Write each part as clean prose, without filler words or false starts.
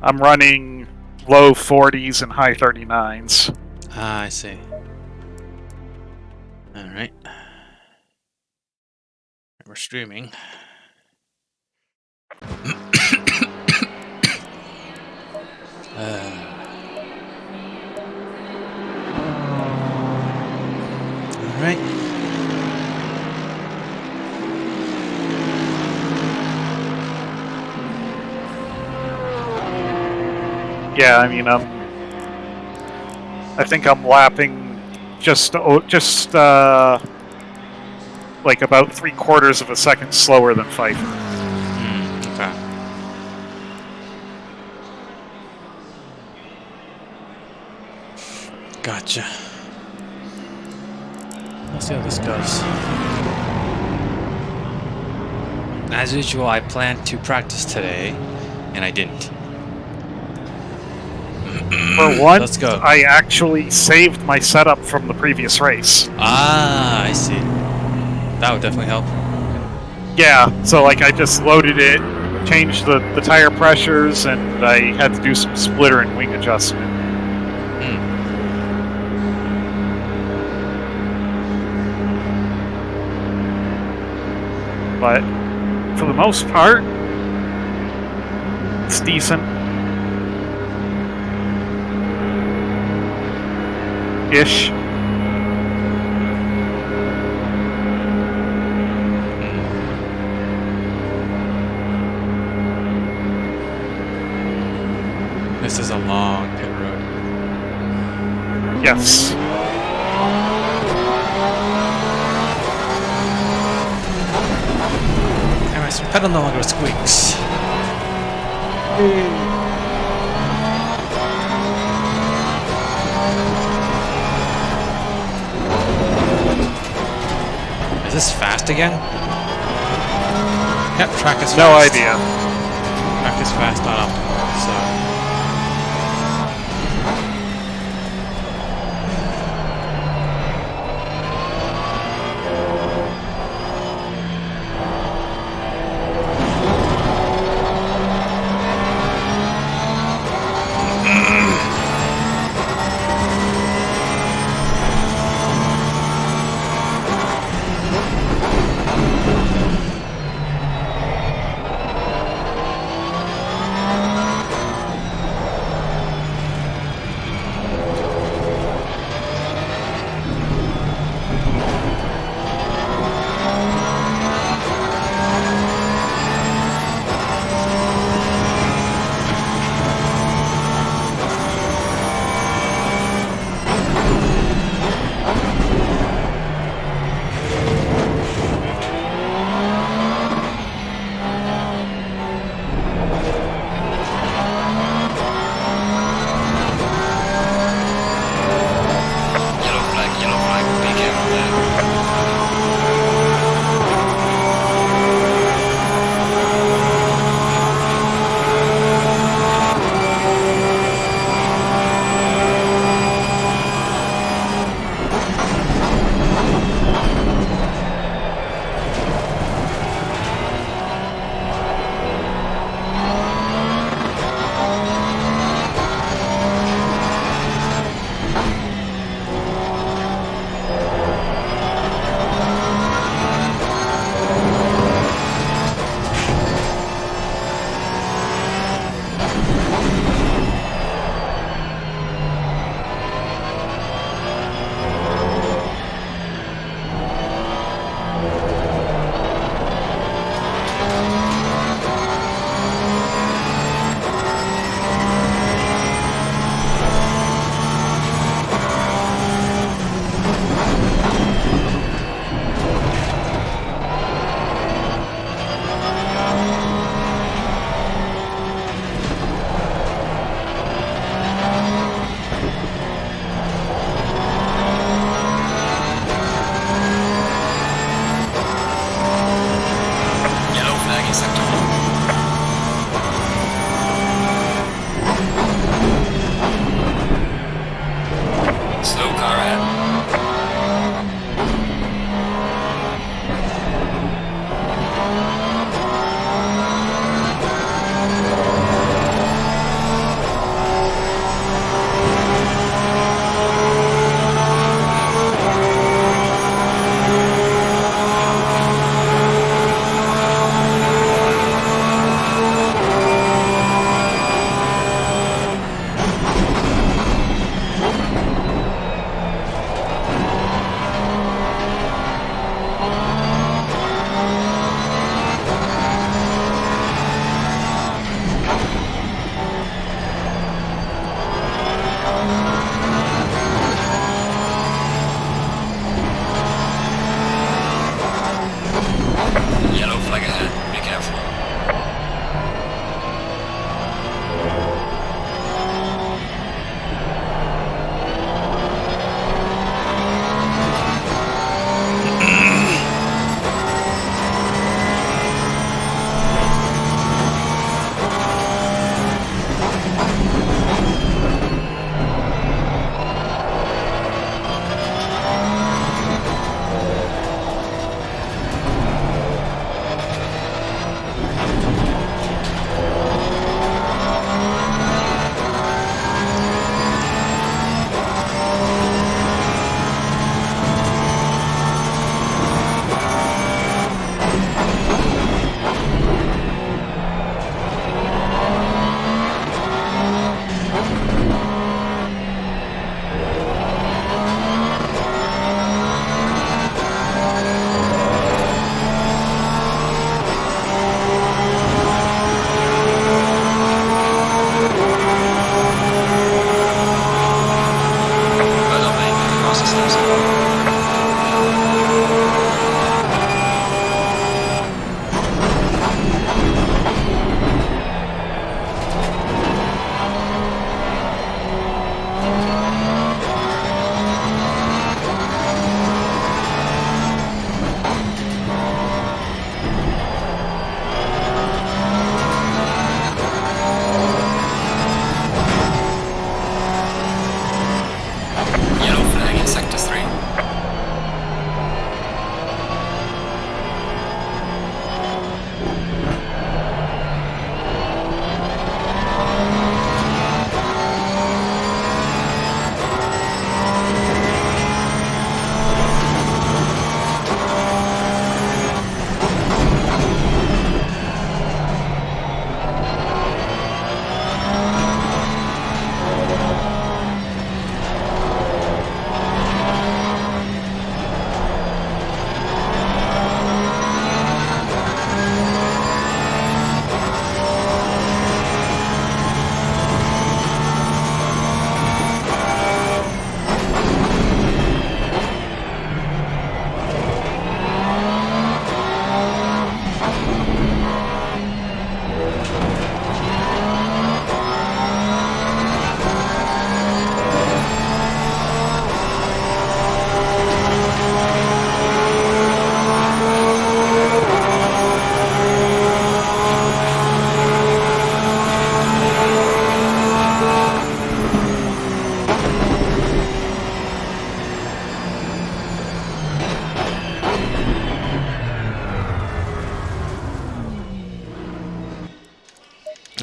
I'm running low 40s and high 39s. Ah, I see. All right. We're streaming. All right. Yeah, I mean, I think I'm lapping just like about 3/4 of a second slower than Pfeiffer. Okay. Gotcha. Let's see how this goes. As usual, I planned to practice today, and I didn't. For once, Let's go. I actually saved my setup from the previous race. Ah, I see. That would definitely help. Yeah, so like I just loaded it, changed the tire pressures, and I had to do some splitter and wing adjustment. But for the most part, it's decent. Ish. This is a long pit road. Yes. And my pedal no longer squeaks. Is this fast again? Yep, track is fast. No idea. Track is fast on optimal, so.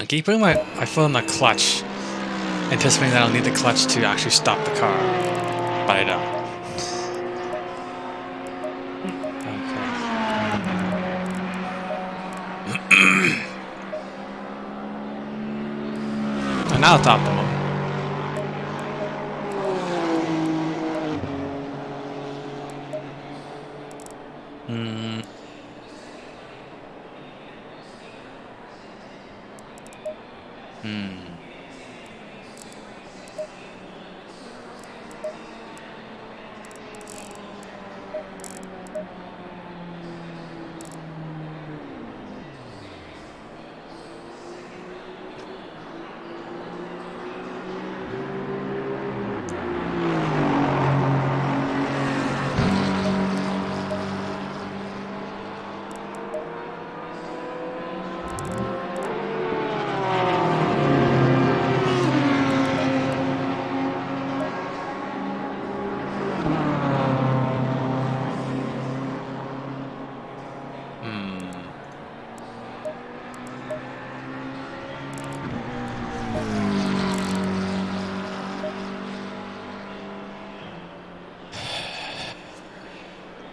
keep putting my foot on the clutch, anticipating that I'll need the clutch to actually stop the car, but I don't. Okay. And now it's optimal. Hmm.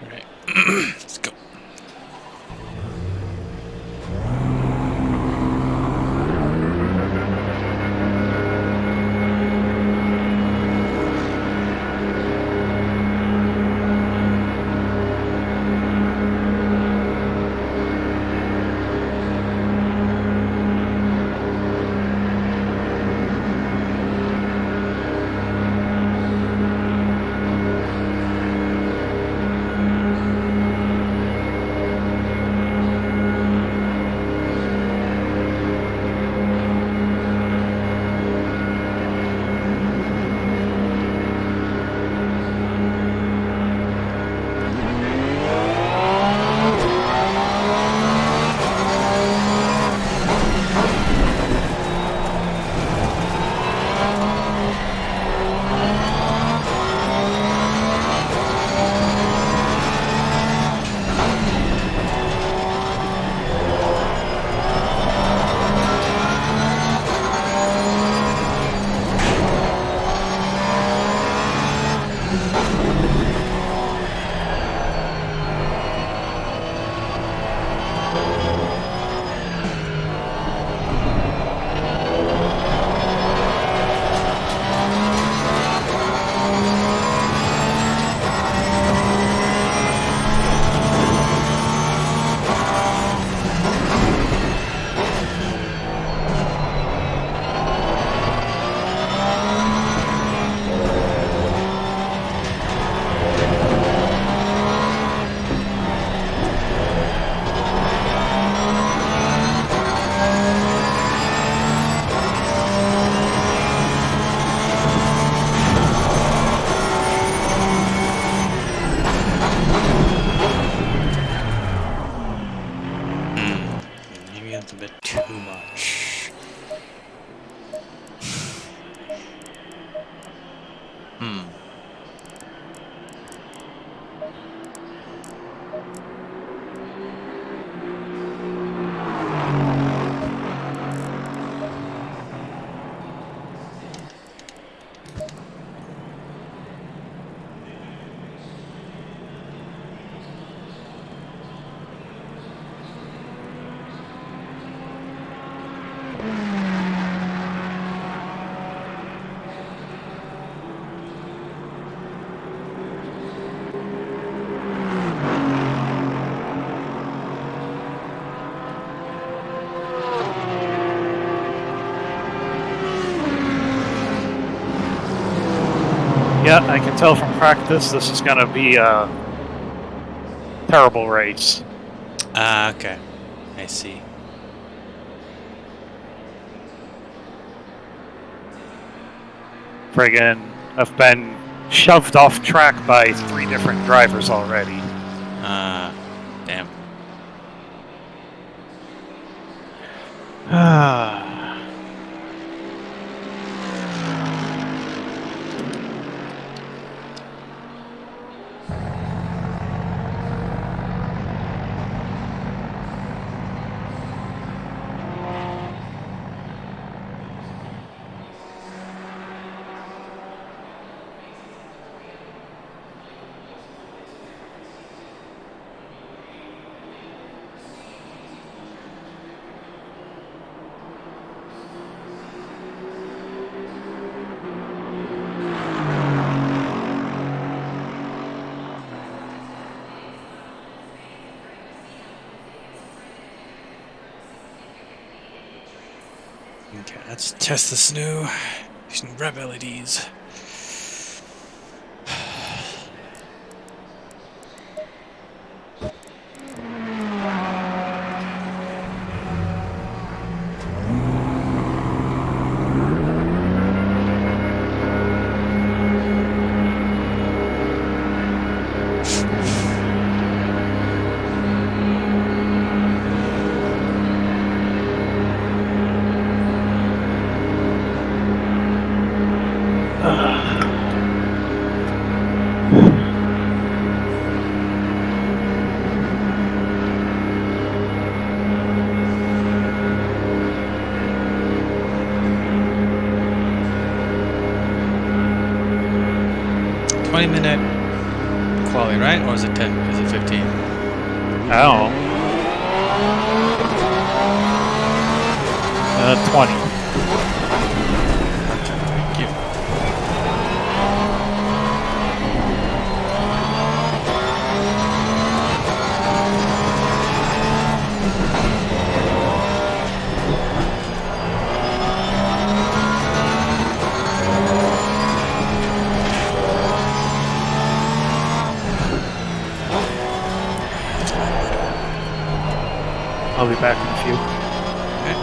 Alright. Let's go. Maybe that's a bit too much. Yeah, I can tell from practice this is going to be a terrible race. Okay. I see. Friggin', I've been shoved off track by 3 different drivers already. Damn. Okay, let's test this new using rev LEDs. Minute quality, right? Or is it 10? Is it 15? I don't know. 20. Thank you. I'll be back in a few. Okay.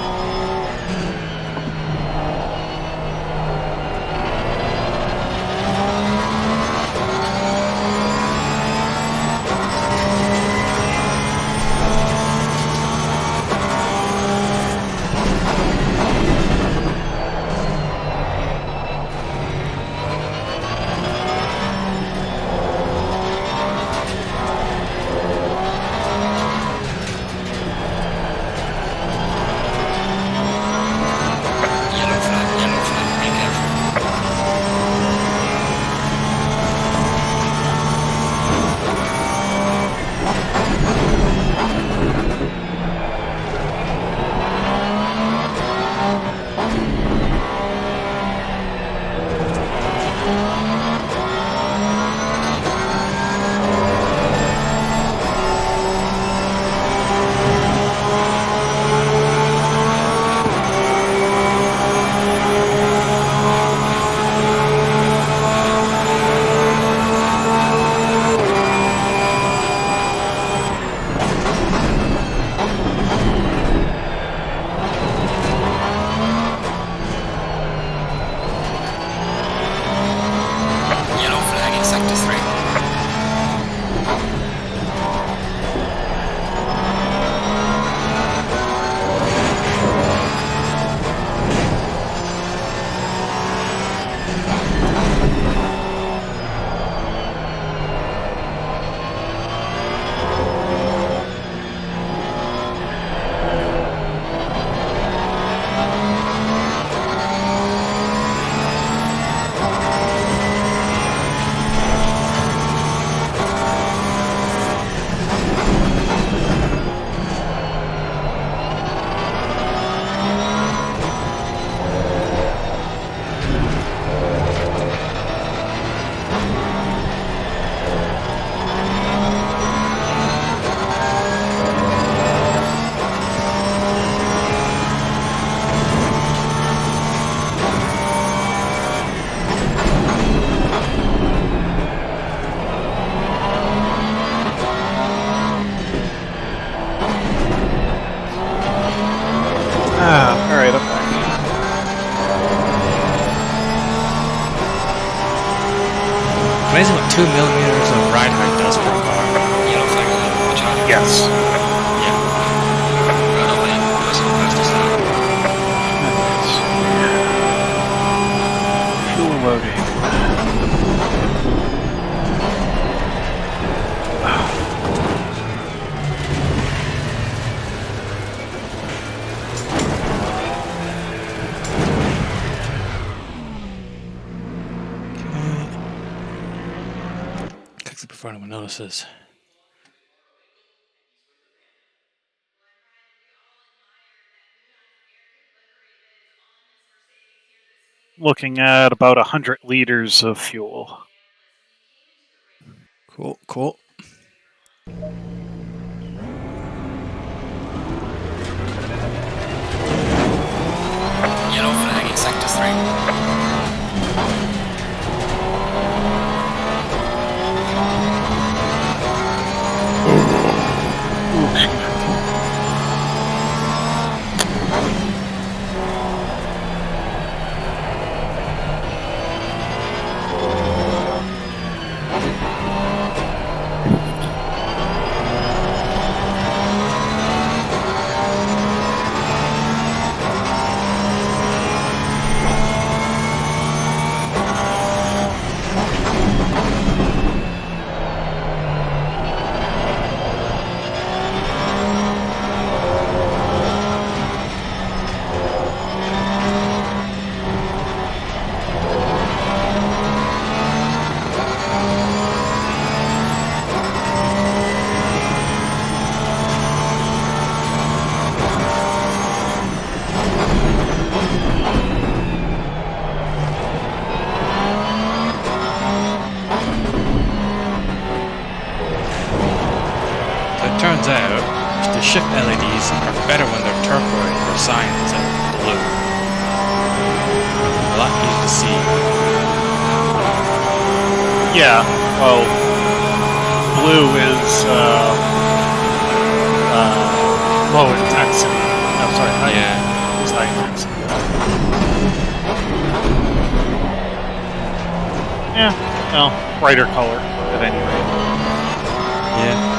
Alright, I'm back. Amazing what 2 millimeters of ride height does for a car. Yes. Yeah. Fuel loading. Quickly before anyone notices. Looking at about 100 liters of fuel. Cool, cool. Turns out, the shift LEDs are better when they're turquoise or cyan instead of blue. A lot easier to see. Yeah, well, blue is low intensity. I'm sorry, high, it's high intensity. Yeah, well, brighter color at any rate. Yeah.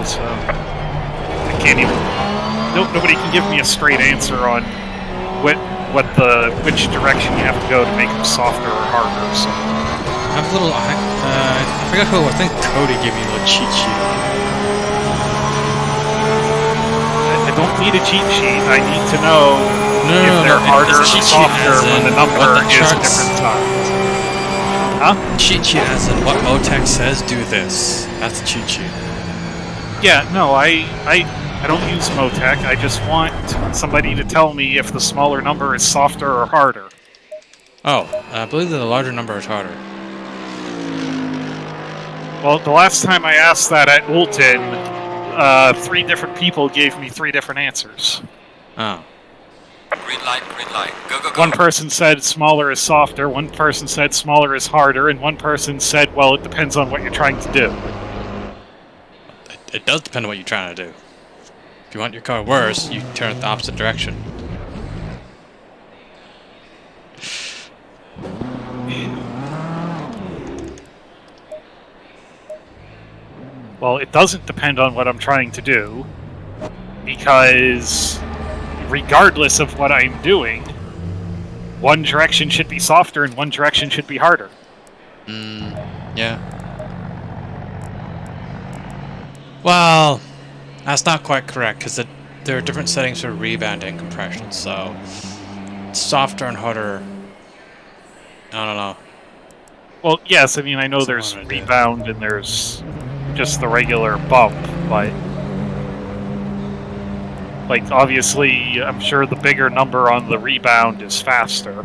well, so I can't even. Nobody can give me a straight answer on which direction you have to go to make them softer or harder. So I have a little. I forgot who. I think Cody gave me a little cheat sheet on it. I don't need a cheat sheet. I need to know if they're harder or softer when the number is a different size. Huh? Cheat sheet as in what Motec says do this. That's the cheat sheet. Yeah, no, I don't use Motec. I just want somebody to tell me if the smaller number is softer or harder. Oh, I believe that the larger number is harder. Well, the last time I asked that at Woolton, 3 different people gave me 3 different answers. Oh. Green light, go, go, go. One person said smaller is softer, one person said smaller is harder, and one person said, well, it depends on what you're trying to do. It does depend on what you're trying to do. If you want your car worse, you turn it the opposite direction. Well, it doesn't depend on what I'm trying to do, because regardless of what I'm doing, one direction should be softer and one direction should be harder. Yeah. Well, that's not quite correct, because there are different settings for rebound and compression, so softer and harder, I don't know. Well, yes, I mean, I know there's rebound and there's just the regular bump, but like, obviously, I'm sure the bigger number on the rebound is faster.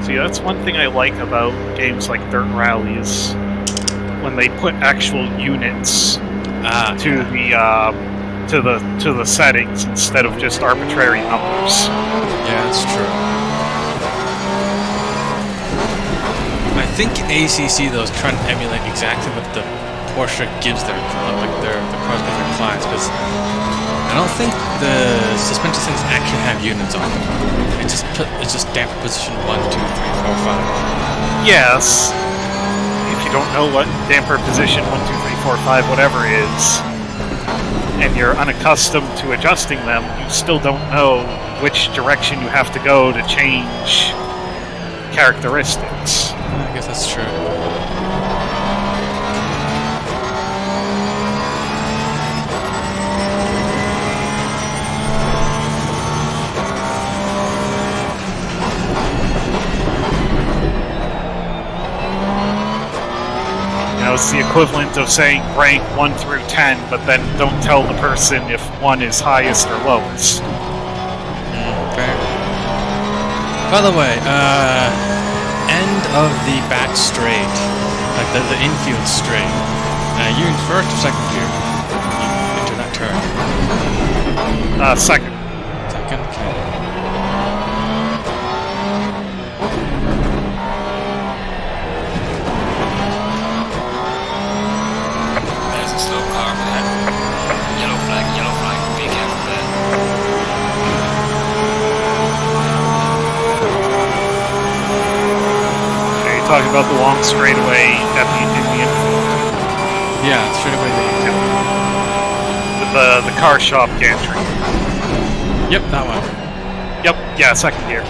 See, that's one thing I like about games like Dirt Rally is when they put actual units to the settings instead of just arbitrary numbers. Yeah, that's true. I think ACC though is trying to emulate exactly what the Porsche gives their cars give their clients, because I don't think the suspension settings actually have units on them. It's just damper position 1, 2, 3, 4, 5. Yes. If you don't know what damper position 1, 2, 3, 4, 5, whatever is, and you're unaccustomed to adjusting them, you still don't know which direction you have to go to change characteristics. I guess that's true. It's the equivalent of saying rank 1 through 10, but then don't tell the person if 1 is highest or lowest. Fair. By the way, end of the back straight, like the infield straight, you in first or second gear? Into that turn. Second. Second, okay. Talking about the long straightaway at the infield. Yeah, straightaway the car shop gantry. Yep, that one. Yep, yeah, second gear.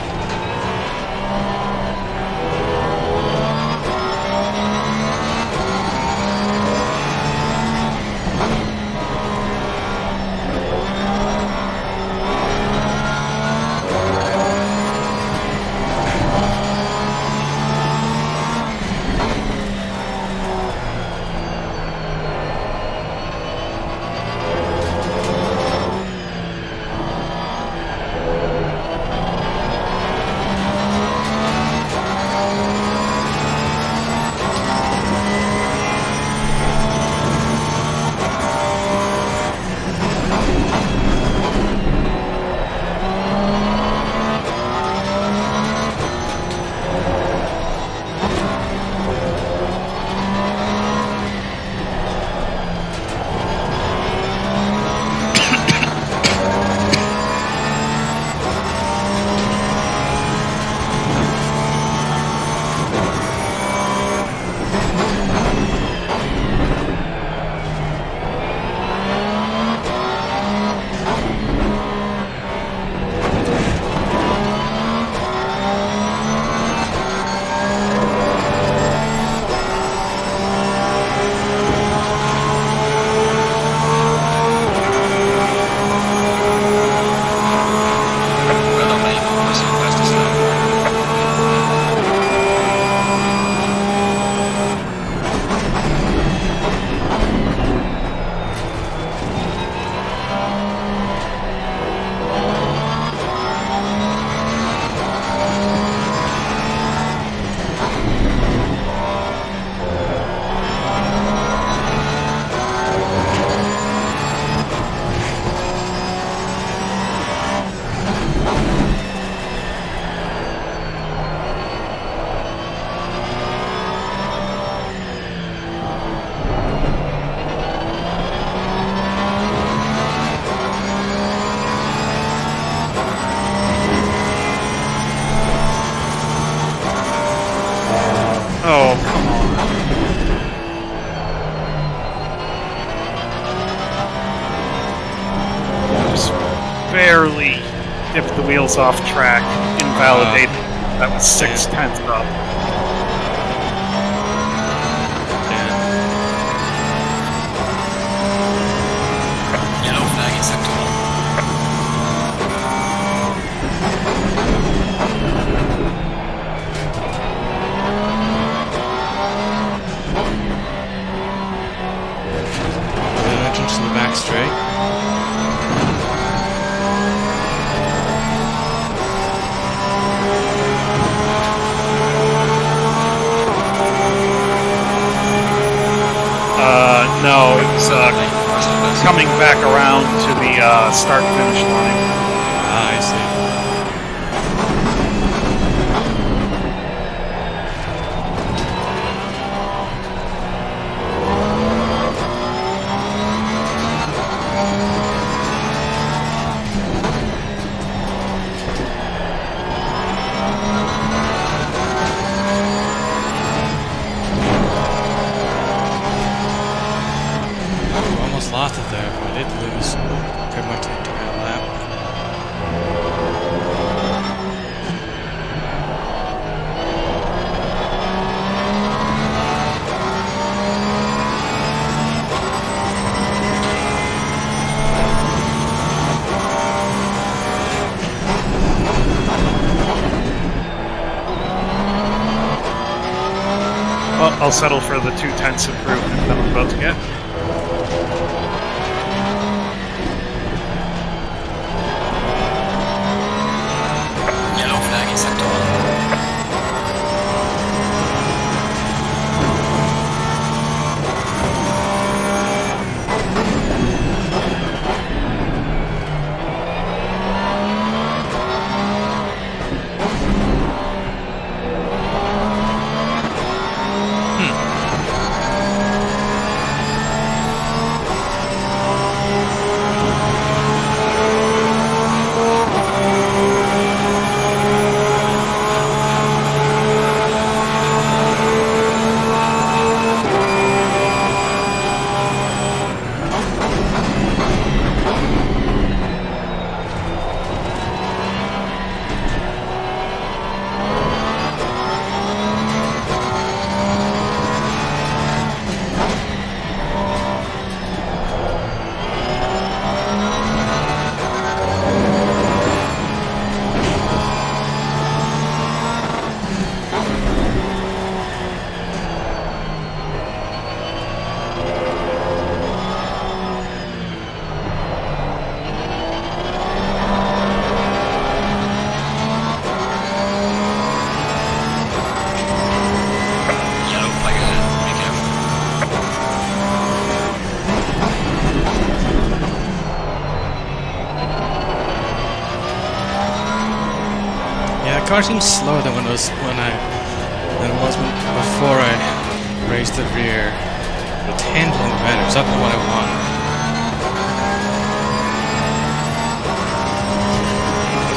wheels off track, invalidated. That was 6/10 up. Yellow flag in sector 1. Entrance to the back straight. No, it was coming back around to the start-finish line. Ah, I see. Lost it there, but I did lose pretty much the entire lap. Well, I'll settle for the 2/10 improvement that I'm about to get. The car seems slower than it was before I raised the rear. It's handling better. It's not what I want.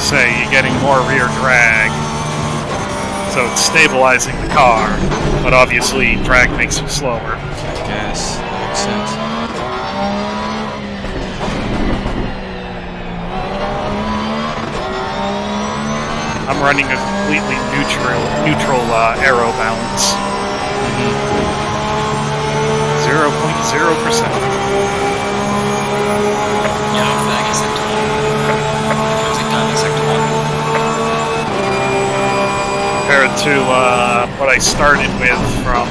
Say you're getting more rear drag, so it's stabilizing the car, but obviously drag makes you slower. I guess that makes sense. I'm running a completely neutral aero balance. 0.0%. Yellow flag in sector 1. Closing time in sector 1. Compared to what I started with from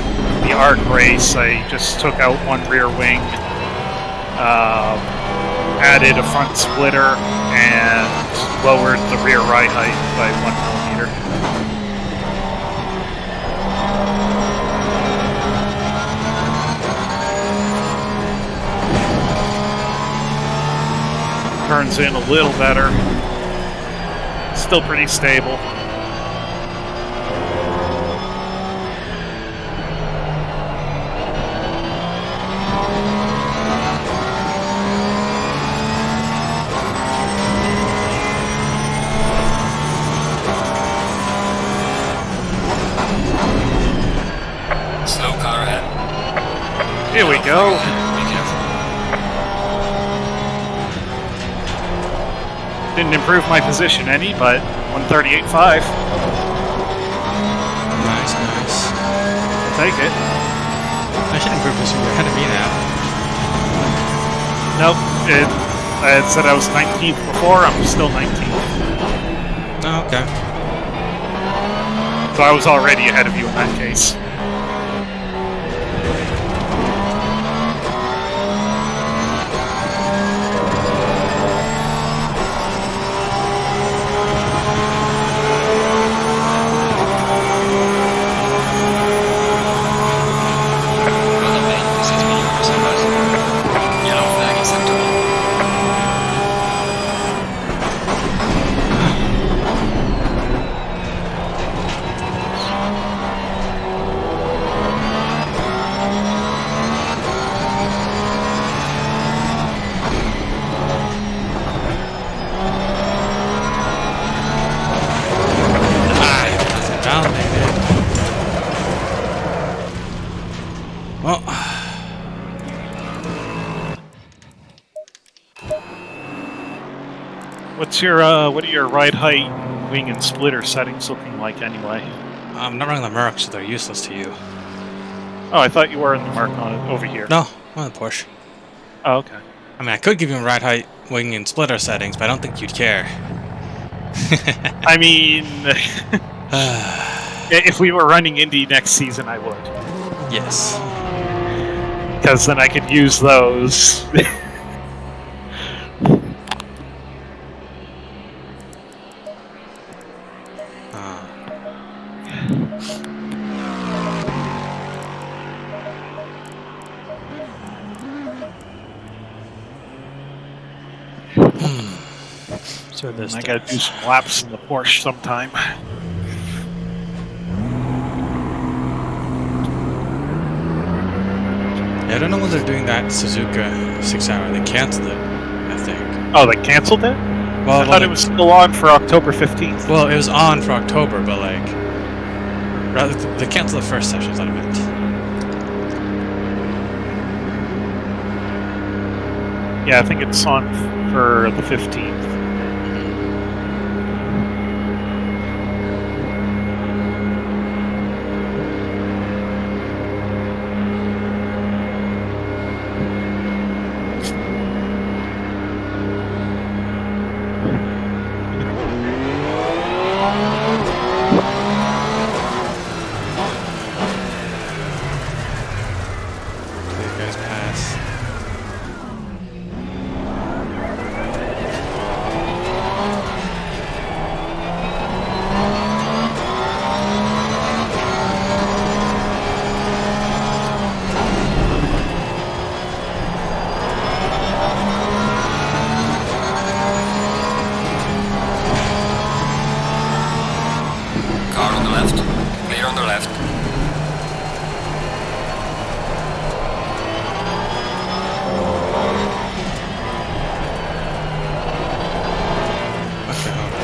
the ARC race, I just took out one rear wing, added a front splitter, and lowered the rear ride height by 1 millimeter. Turns in a little better. Still pretty stable. Slow car ahead. Here we go. Be careful. Didn't improve my position any, but 138.5. Nice, nice. I'll take it. I should improve this. You're ahead of me now. Nope. I had said I was 19th before. I'm still 19th. Oh, okay. So I was already ahead of you in that case. Yellow flag acceptable. Validated. Well, What are your ride height, wing, and splitter settings looking like anyway? I'm not running the Merc, so they're useless to you. Oh, I thought you were in the mark on it over here. No, I'm on the Porsche. Oh, okay. I mean, I could give you ride height, wing, and splitter settings, but I don't think you'd care. I mean, if we were running Indy next season, I would. Yes. Because then I could use those. So this I gotta do some laps in the Porsche sometime. Yeah, I don't know when they're doing that Suzuka 6 hour. They canceled it, I think. Oh, they canceled it? Well, I thought it was still on for October 15th. Well, it was on for October, but like, rather they canceled the first session. Is what I meant. Yeah, I think it's on for the 15th. These guys pass. Car on the left. Clear on the left. Okay, hold on.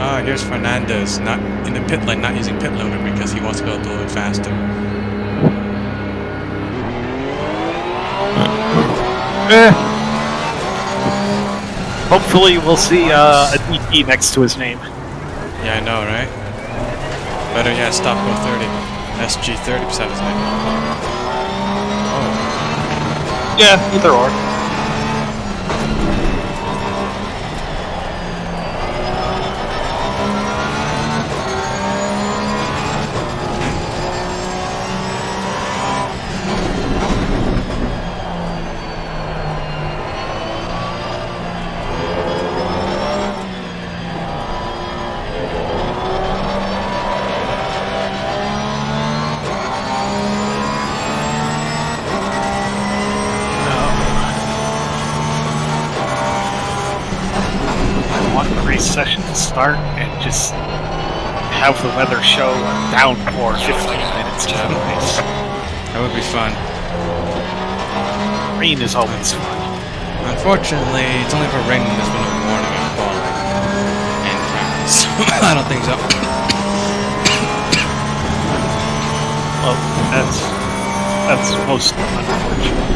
Ah, here's Fernandez, not in the pit lane, not using pit limiter because he wants to go a little bit faster. Hopefully we'll see a DT next to his name. Yeah, I know, right? Better yet, stop go 30. SG30 beside his name. Oh. Yeah, either or. want the race session to start and just have the weather show a downpour 15 minutes before the race. That would be fun. Rain is always fun. Unfortunately, it's only for raining. There's been no warning of falling and practice. I don't think so. Well, that's most unfortunate.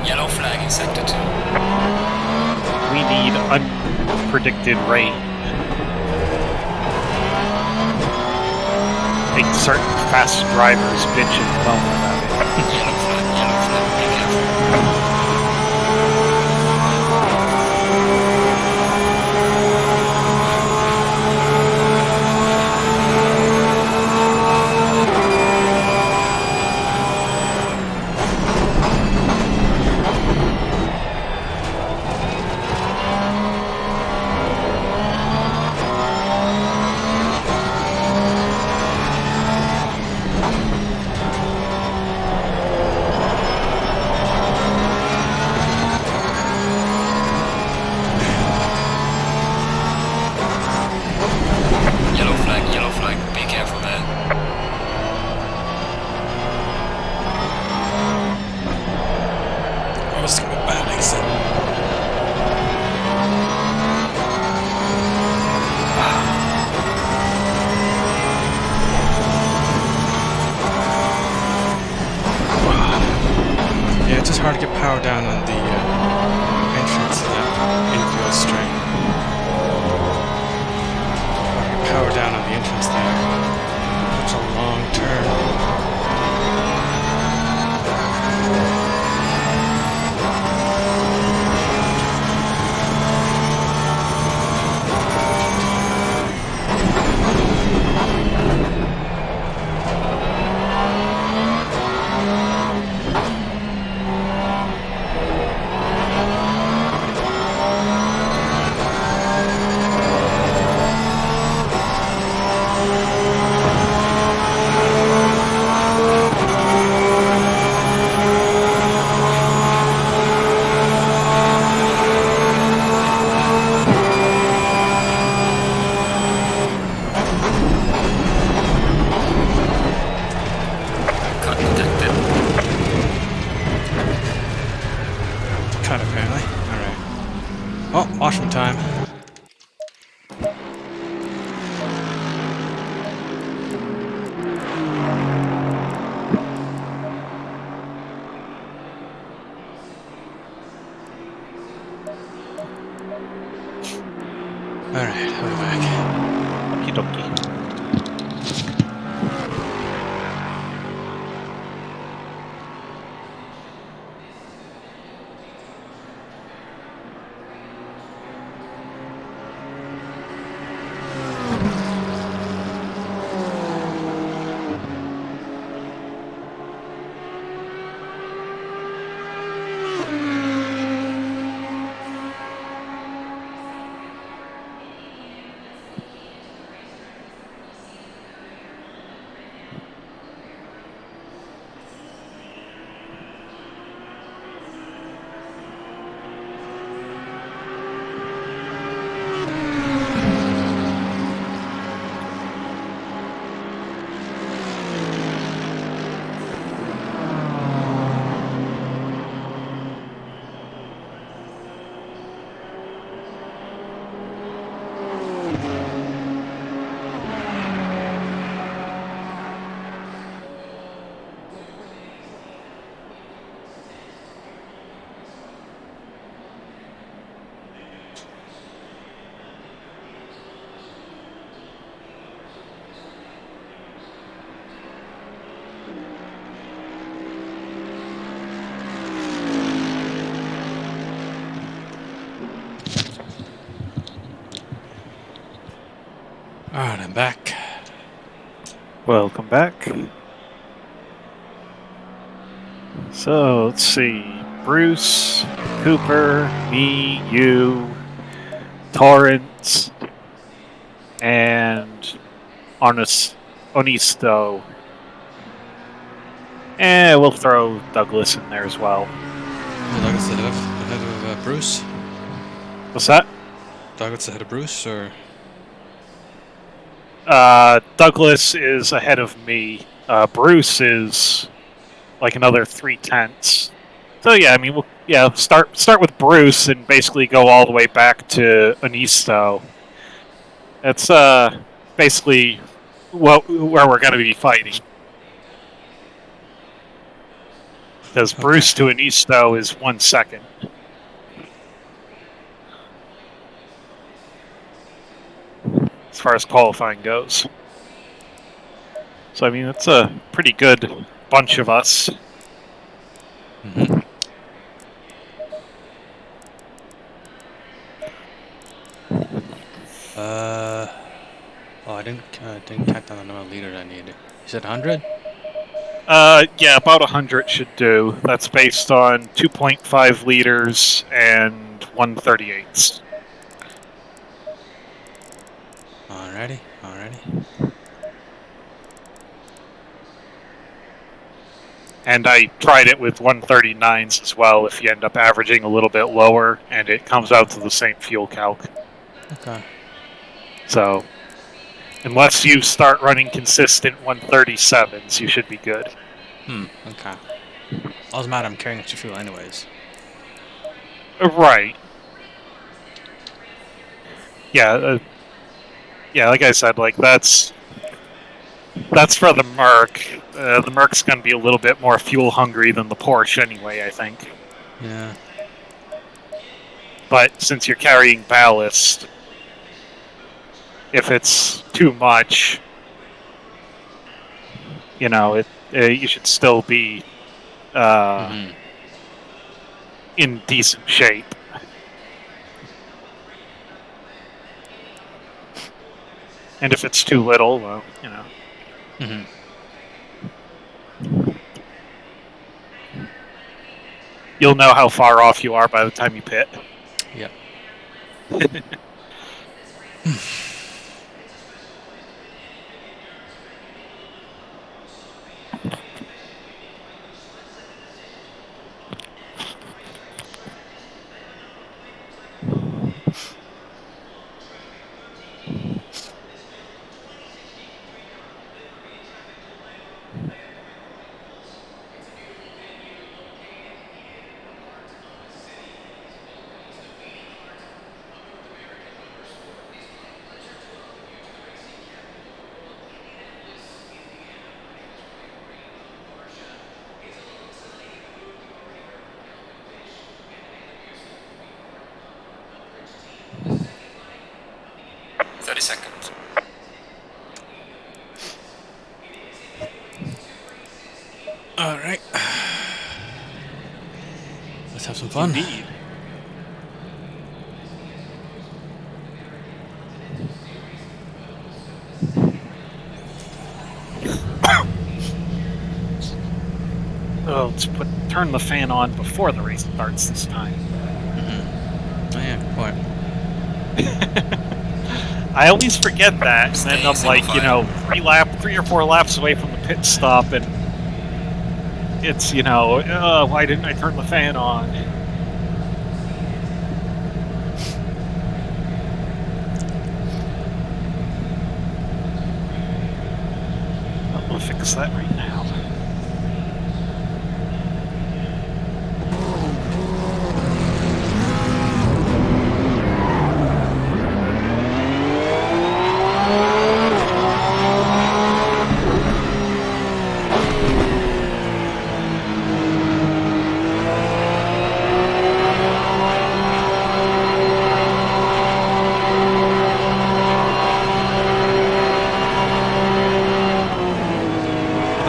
Yellow flag in sector 2. We need unpredicted rain. Make certain fast drivers bitch and moan about it. Yellow flag, be careful. Yellow flag, be careful there. I was thinking about bad exit. Yeah, it's just hard to get power down on the entrance to that infield straight. Power down on the entrance there. Such a long turn. Cut detected. Cut apparently. Alright. Oh, washroom time. Alright, we're back. Okie dokie. Alright, I'm back. Welcome back. So, let's see. Bruce, Cooper, me, you, Torrance, and Onisto. And we'll throw Douglas in there as well. Like I said, ahead of Bruce. What's that? Douglas ahead of Bruce, or? Douglas is ahead of me. Bruce is like another 3/10. So yeah, I mean, start with Bruce and basically go all the way back to Anisto. That's basically where we're going to be fighting. Because Bruce to Anisto is 1 second. As far as qualifying goes. So I mean, it's a pretty good bunch of us. Mm-hmm. Oh, I didn't count down the number of liters I needed. You said 100? Yeah, about 100 should do. That's based on 2.5 liters and 1/38. Alrighty. And I tried it with 139s as well if you end up averaging a little bit lower, and it comes out to the same fuel calc. Okay. So, unless you start running consistent 137s, you should be good. Okay. Doesn't matter, I'm carrying extra fuel anyways. Right. Yeah, like I said, like that's for the Merc. The Merc's going to be a little bit more fuel hungry than the Porsche anyway, I think. Yeah. But since you're carrying ballast, if it's too much, you know, you should still be in decent shape. And if it's too little, well, you know. You'll know how far off you are by the time you pit. Yep. Seconds. Alright. Let's have some fun. Indeed. Oh, let's turn the fan on before the race starts this time. Oh yeah, good point. I always forget that, and then I'm like, you know, 3 or 4 laps away from the pit stop, and it's, you know, why didn't I turn the fan on? I'm gonna fix that right now.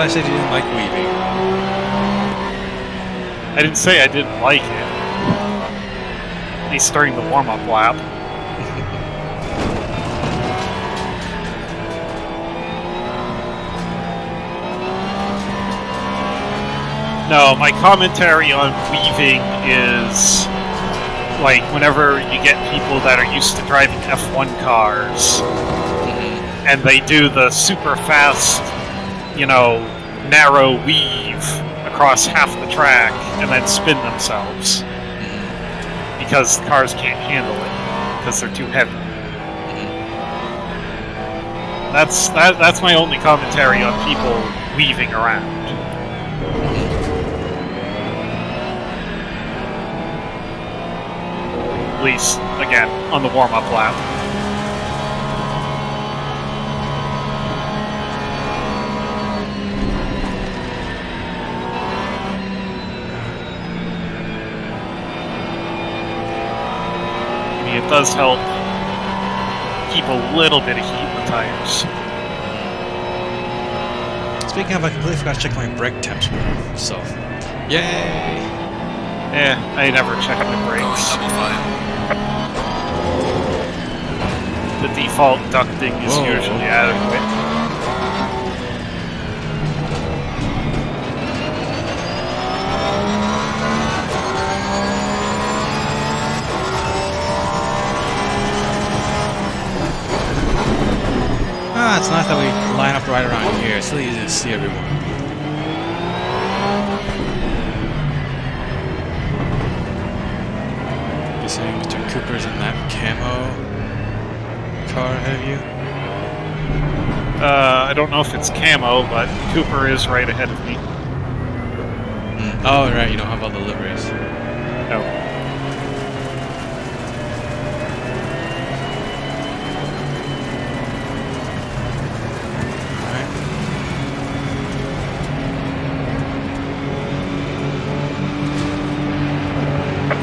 I said you didn't like weaving. I didn't say I didn't like it. At least during the warm-up lap. No, my commentary on weaving is like whenever you get people that are used to driving F1 cars and they do the super fast, you know, narrow weave across half the track and then spin themselves because the cars can't handle it because they're too heavy. That's my only commentary on people weaving around. At least, again, on the warm-up lap. I mean, it does help keep a little bit of heat in the tires. Speaking of, I completely forgot to check my brake temps, so yay! I never check my brakes. Double fine. The default ducting is usually adequate. It's nice that we line up right around here. It's really easy to see everyone. You're saying Mr. Cooper's in that camo car ahead of you? I don't know if it's camo, but Cooper is right ahead of me. Oh, right, you don't have all the liveries. No.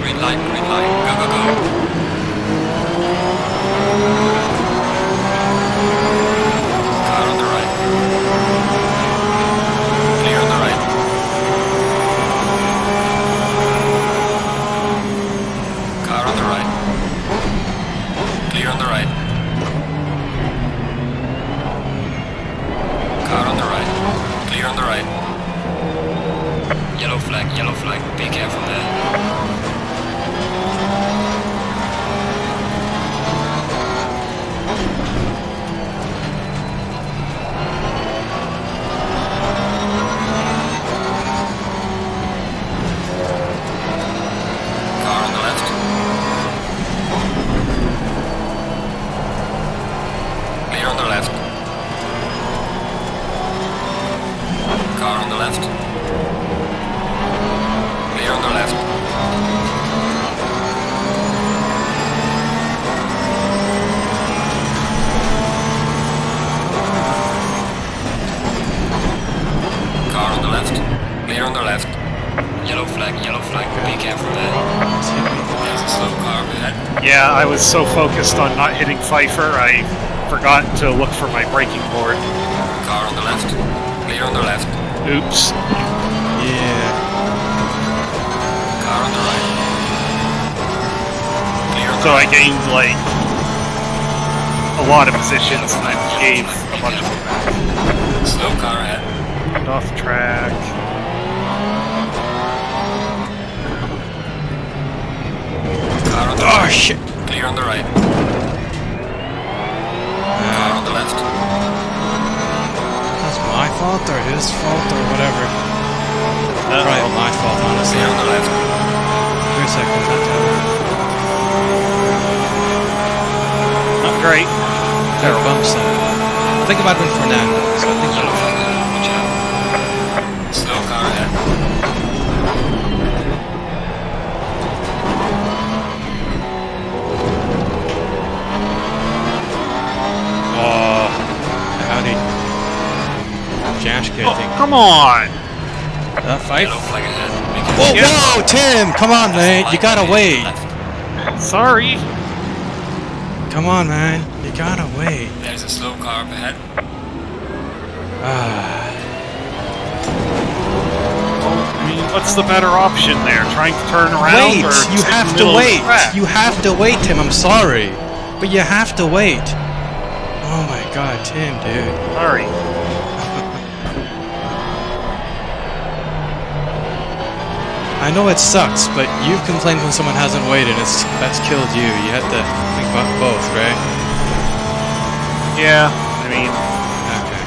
Green light, go, go, go. Car on the right. Clear on the right. Car on the right. Clear on the right. Car on the right. Clear on the right. Yellow flag, be careful there. Yeah, I was so focused on not hitting Pfeiffer, I forgot to look for my braking board. Car on the left. Clear on the left. Oops. Yeah. Car on the right. Clear on the So I right. gained, like, a lot of positions and I gave a bunch of them back. Slow car ahead. Off track. Car on the Oh right. shit! Clear on the right. Car on the left. That's my fault or his fault or whatever. Probably my fault, honestly. Clear on the left. Wait a second, is that Not great. there are bumps on it. I think it might have been Fernando, so I think Yellow flag. Watch out. Slow car ahead. how did Jashka, I think. Come on! Fight? Yellow flag ahead. Whoa, whoa, Tim! Come on, man. You gotta wait. Sorry. Come on, man. You gotta wait. There's a slow car up ahead. I mean, what's the better option there? Trying to turn around Wait! or You sit in have the to middle of the wait! track? You have to wait, Tim. I'm sorry. But you have to wait. Oh my god, Tim, dude. Sorry. I know it sucks, but you've complained when someone hasn't waited. That's killed you. You had to think about both, right? Yeah, I mean, Okay.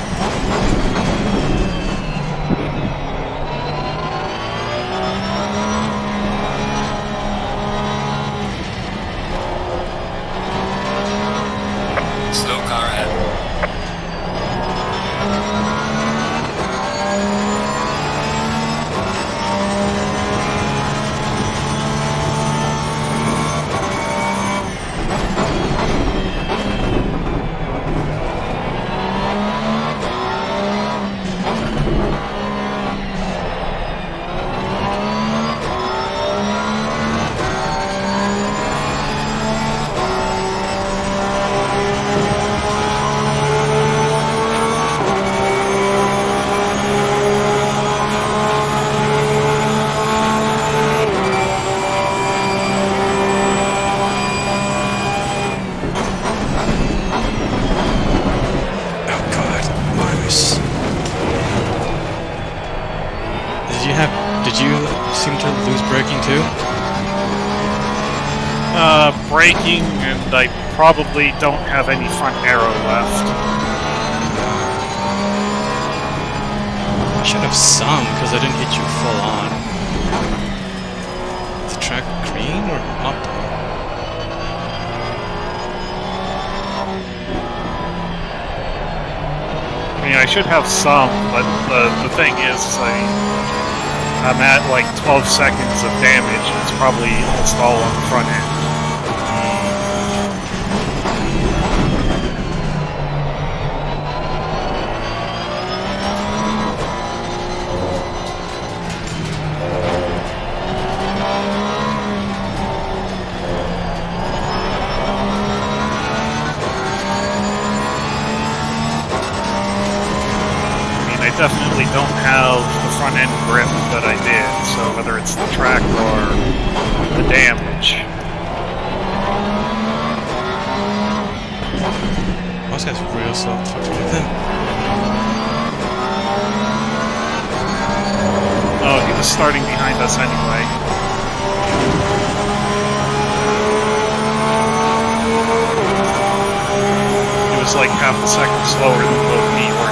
too? Braking, and I probably don't have any front arrow left. I should have some, because I didn't hit you full on. Is the track green or up? I mean, I should have some, but the thing is, I'm at like 12 seconds of damage, and it's probably almost all on the front end. Definitely don't have the front end grip that I did, so whether it's the track or the damage. Most guy's real slow. What's with him? Oh, he was starting behind us anyway. He was like half a second slower than both me were.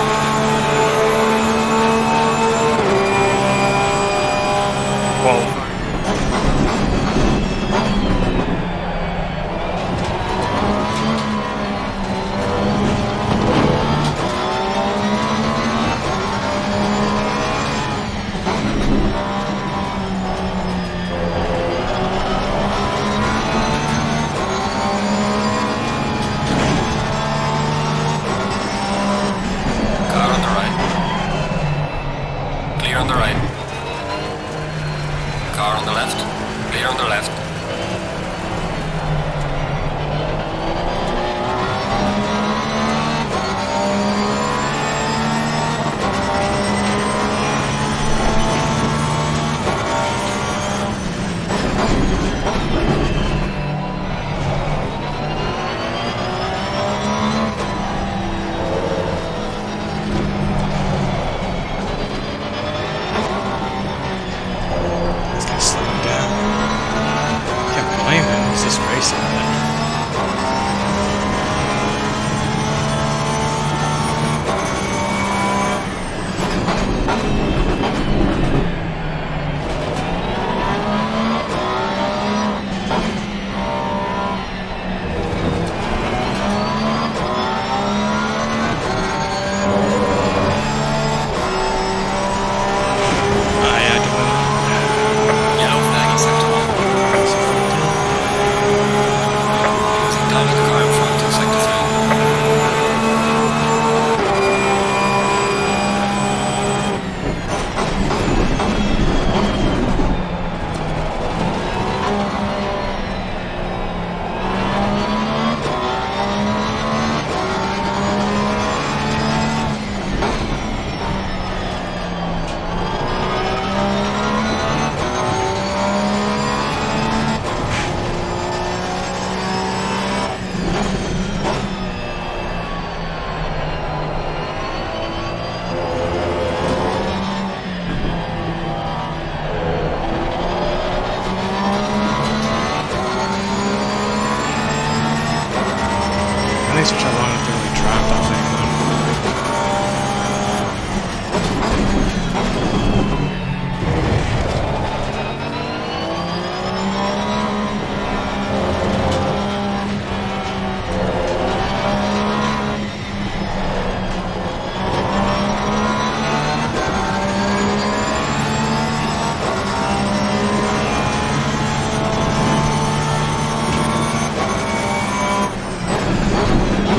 Which I wanted to really drop off anyone.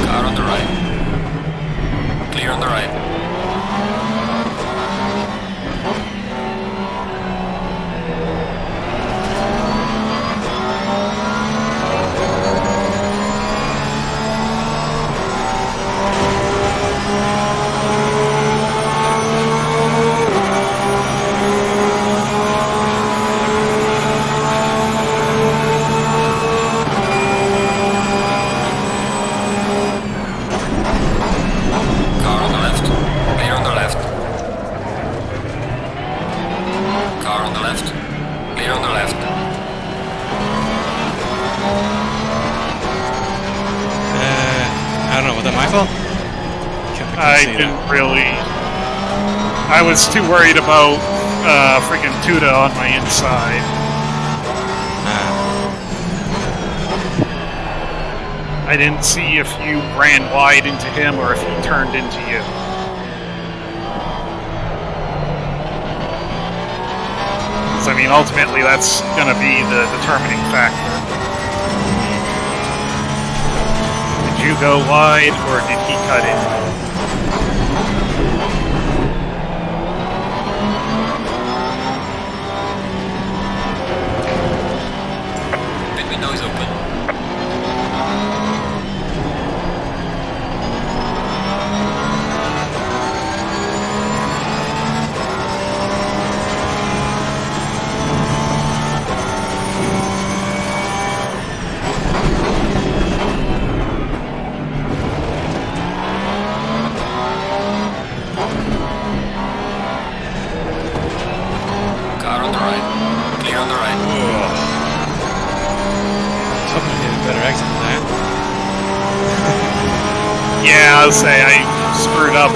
Car Was that my fault? I didn't really. I was too worried about freaking Tuda on my inside. I didn't see if you ran wide into him or if he turned into you. So, I mean, ultimately, that's going to be the determining factor. Did you go wide, or did he cut in? Big window is open. Car on the right. Clear on the right. Hoping to get a better exit than that. Yeah, I'll say I screwed up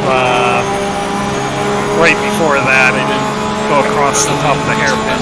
right before that. I didn't go across the top of the hairpin.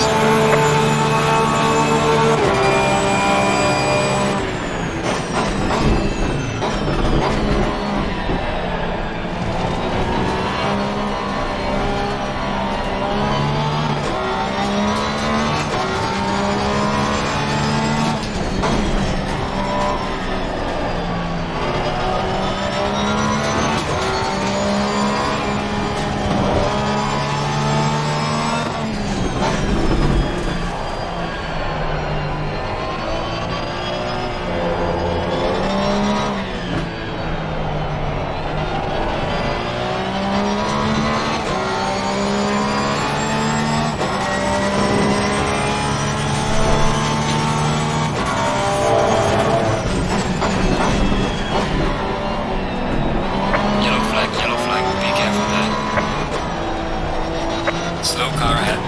Yellow flag, be careful there. Slow car ahead.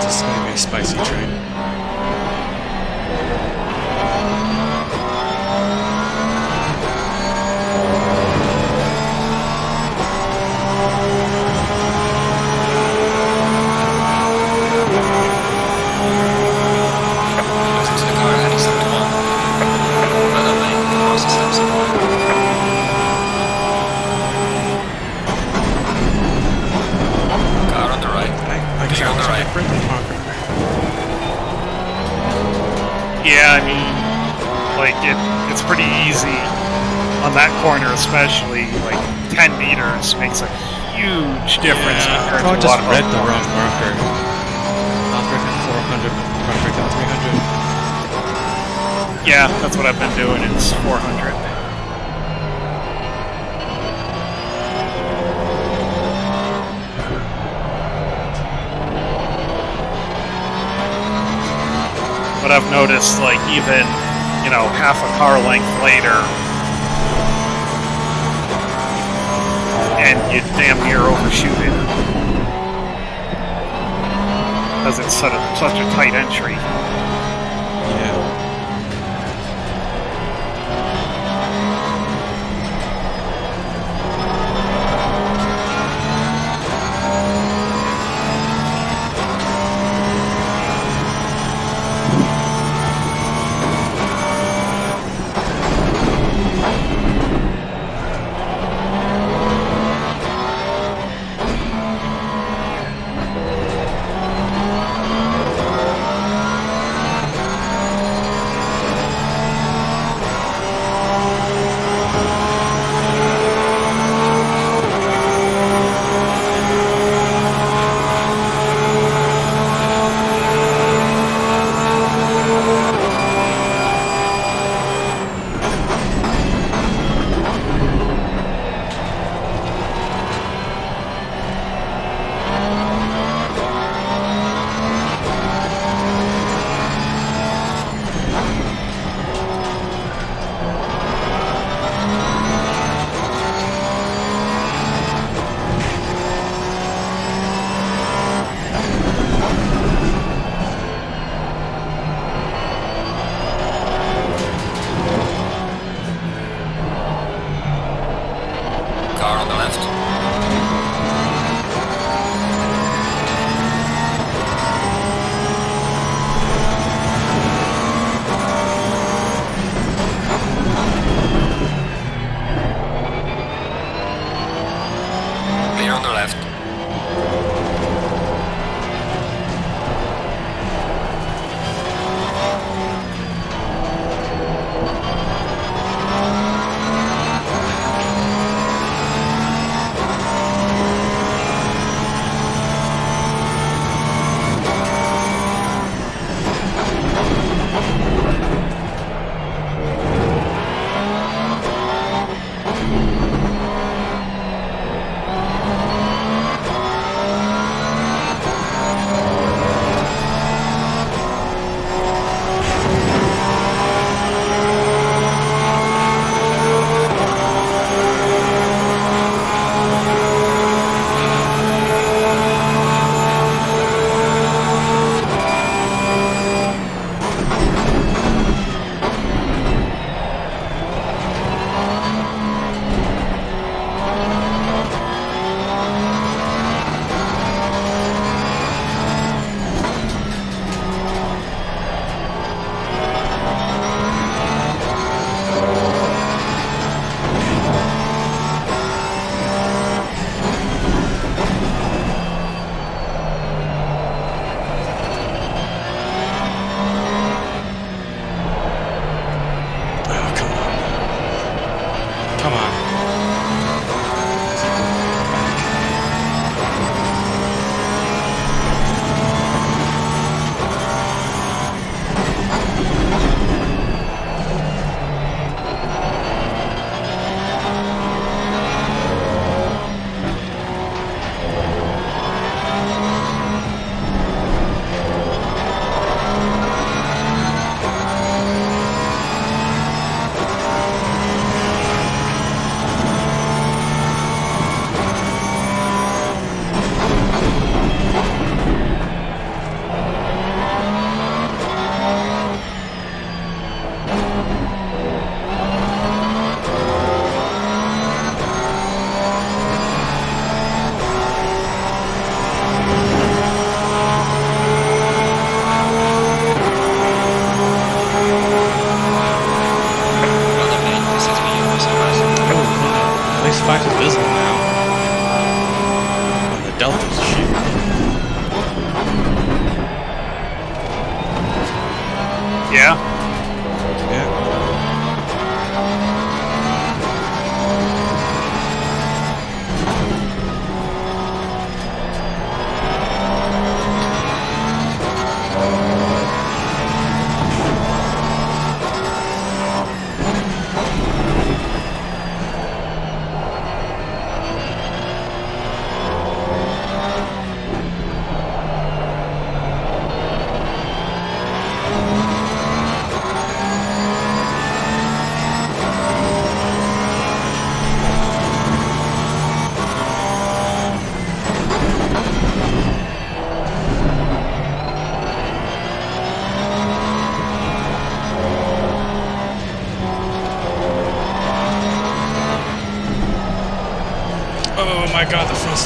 This is going to be a spicy train. Listen to the car ahead, except one. Rather lane, across the steps of one. Car on the right. I Clear on the right. Yeah, I mean, like, it's pretty easy on that corner especially. Like, 10 meters makes a huge difference Yeah, compared I to a just lot of read other the wrong corners. marker. I was reading 400, trying to break down 300. Yeah, that's what I've been doing. It's 400. But I've noticed, like, even, you know, half a car length later, and you damn near overshoot it. Because it's such a tight entry. Yeah.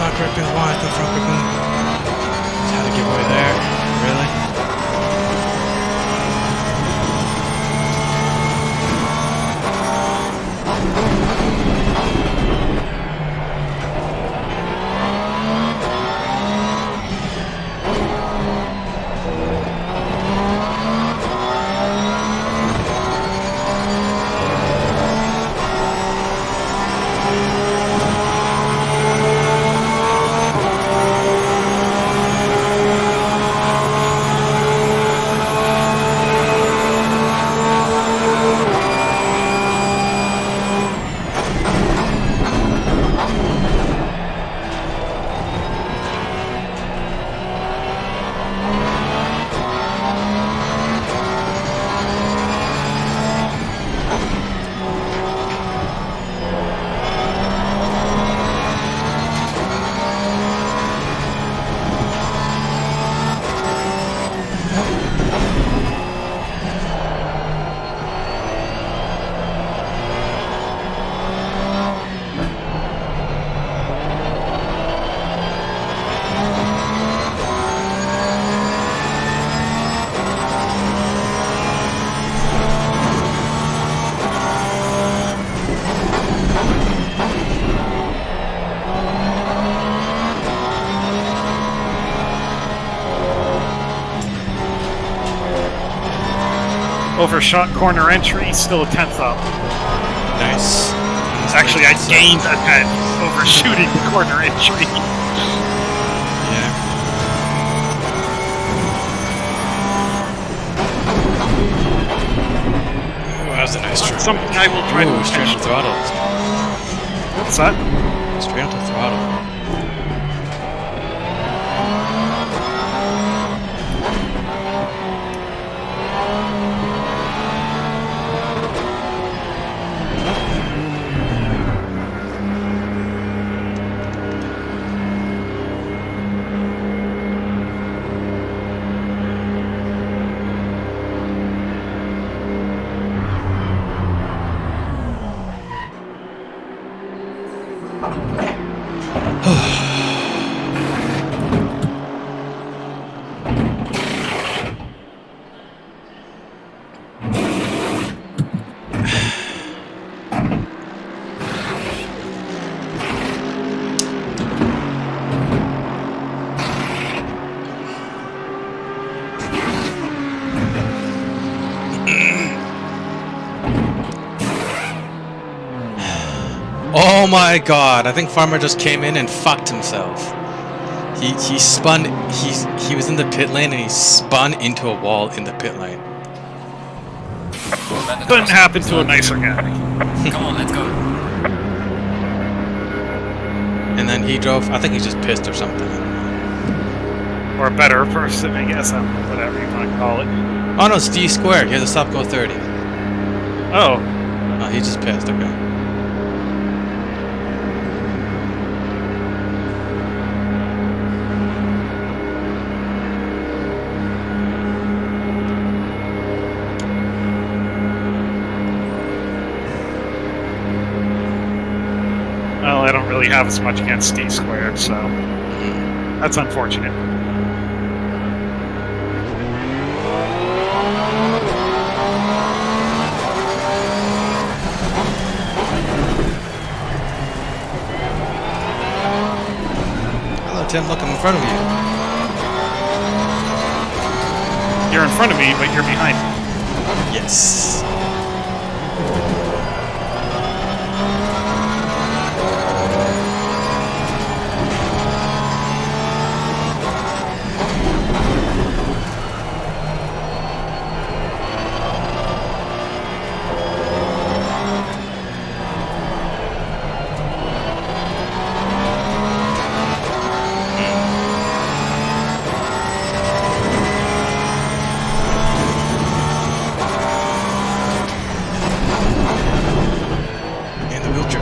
not gripping. Why is the front gripping? Just had a giveaway there. Really? Overshot corner entry, still a 10th up. Nice. Actually, I gained a 10 overshooting the corner entry. Yeah. Ooh, that was a nice try. Something I will try to straight finish. on the throttle. What's that? Straight onto throttle. Oh my god, I think Farmer just came in and fucked himself. He spun, he was in the pit lane and he spun into a wall in the pit lane. Couldn't happen to a nicer guy. Come on, let's go. And then he drove, I think he's just pissed or something. Or a better person, I guess, whatever you want to call it. Oh no, it's D squared, he has a stop go 30. Oh, Oh, he's just pissed, okay. well, I don't really have as much against D squared, so that's unfortunate. Hello Tim, look, I'm in front of you. You're in front of me, but you're behind me. Yes.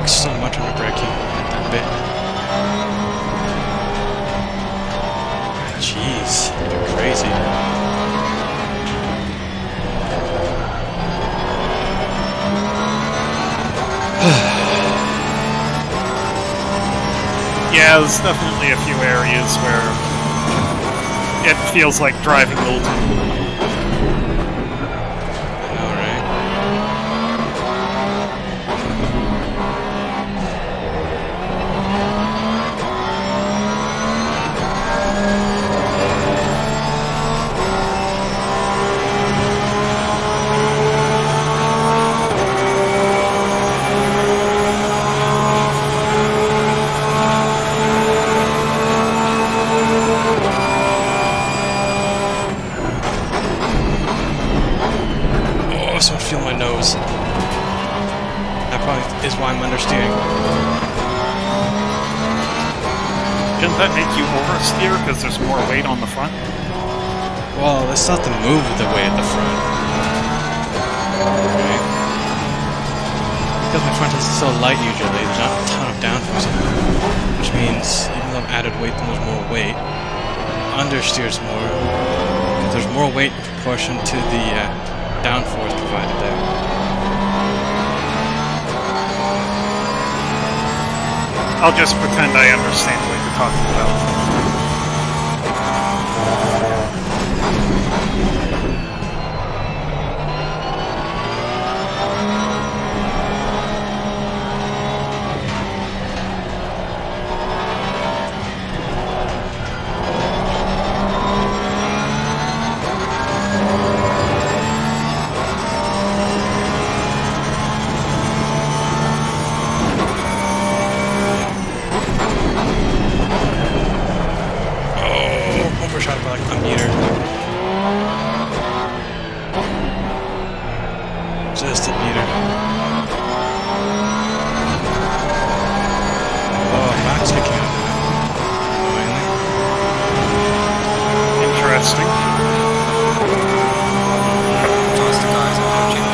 So much on the braking at that bit. Jeez, you're crazy. Yeah, Yeah, there's definitely a few areas where it feels like driving Milton. Alright. Oh, so I feel my nose. That probably is why I'm understeering. Shouldn't that make you oversteer because there's more weight on the front? Well, it's not the move the way at the front. Right? Because my front is so light usually, there's not a ton of downforce in it. Which means, even though I've added weight and there's more weight, understeers more. Because there's more weight in proportion to the downforce provided there. I'll just pretend I understand what you're talking about. Overshot by like a meter. Just a meter. Oh, back's kicking out now. Interesting. Faster guys approaching.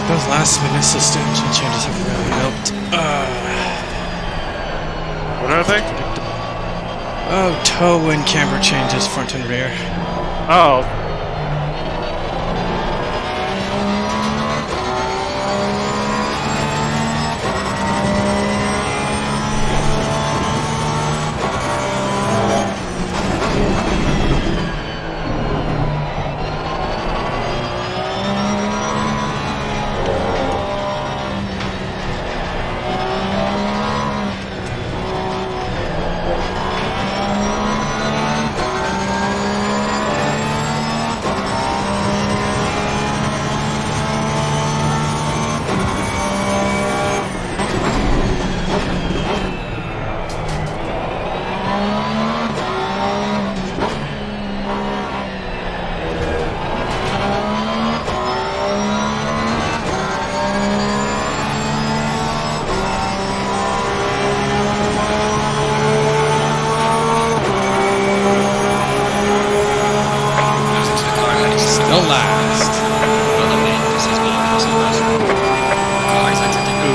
Those last minute suspension changes have really helped. What are they? Oh, toe and camber changes, front and rear. Oh.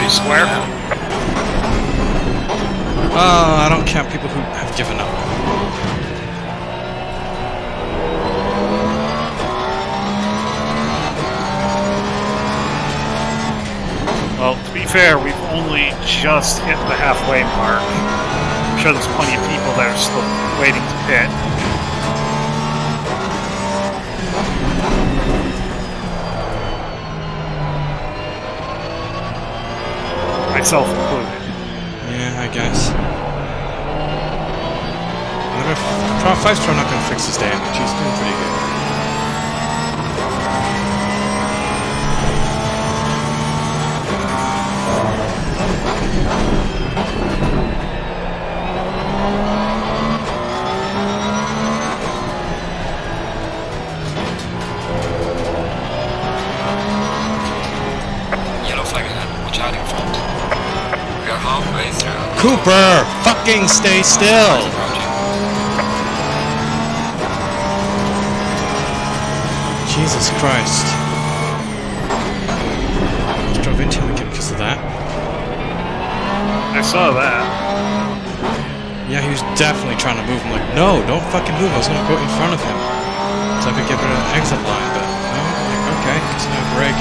You swear? Oh, I don't count people who have given up. Well, to be fair, we've only just hit the halfway mark. I'm sure there's plenty of people that are still waiting to pit. Myself included. Yeah, I guess. Five's not gonna fix his damage. He's doing pretty good. Yellow flag ahead. Watch out in front. We are halfway through. Cooper, fucking stay still. Approaching. Jesus Christ. Just drove into him again because of that. I saw that. Yeah, he was definitely trying to move. I'm like, no, don't fucking move. I was gonna go in front of him so I could get rid of the exit line, but no, I'm like, okay, it's no break.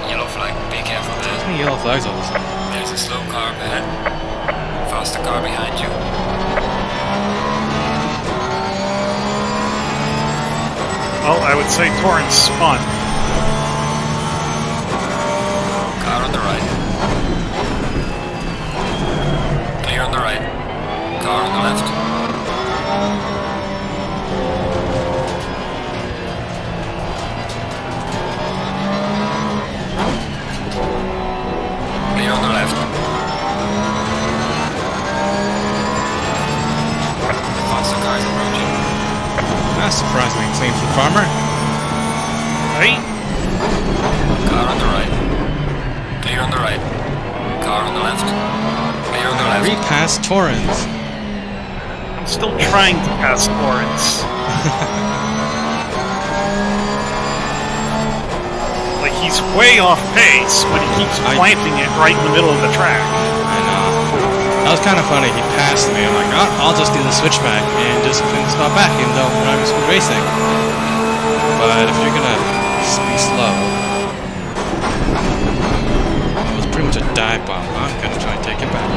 Yellow flag. Be careful How there. many yellow flags all of a sudden? There's a slow car ahead. Faster car behind you. Well, I would say Torrance spun. Car on the right. Clear on the right. Car on the left. Clear on the left. The faster car is approaching. That's surprisingly clean for the farmer. Right? Car on the right. Clear on the right. Car on the left. Clear on the left. Repass Torrens. I'm still trying to pass Torrance. Like, he's way off pace when he keeps planting it right in the middle of the track. I know. That was kind of funny. He passed me. I'm like, oh, I'll just do the switchback and just finish spot back, even though we're not speed racing. But if you're gonna be slow, it was pretty much a dive bomb. I'm gonna try and take it back.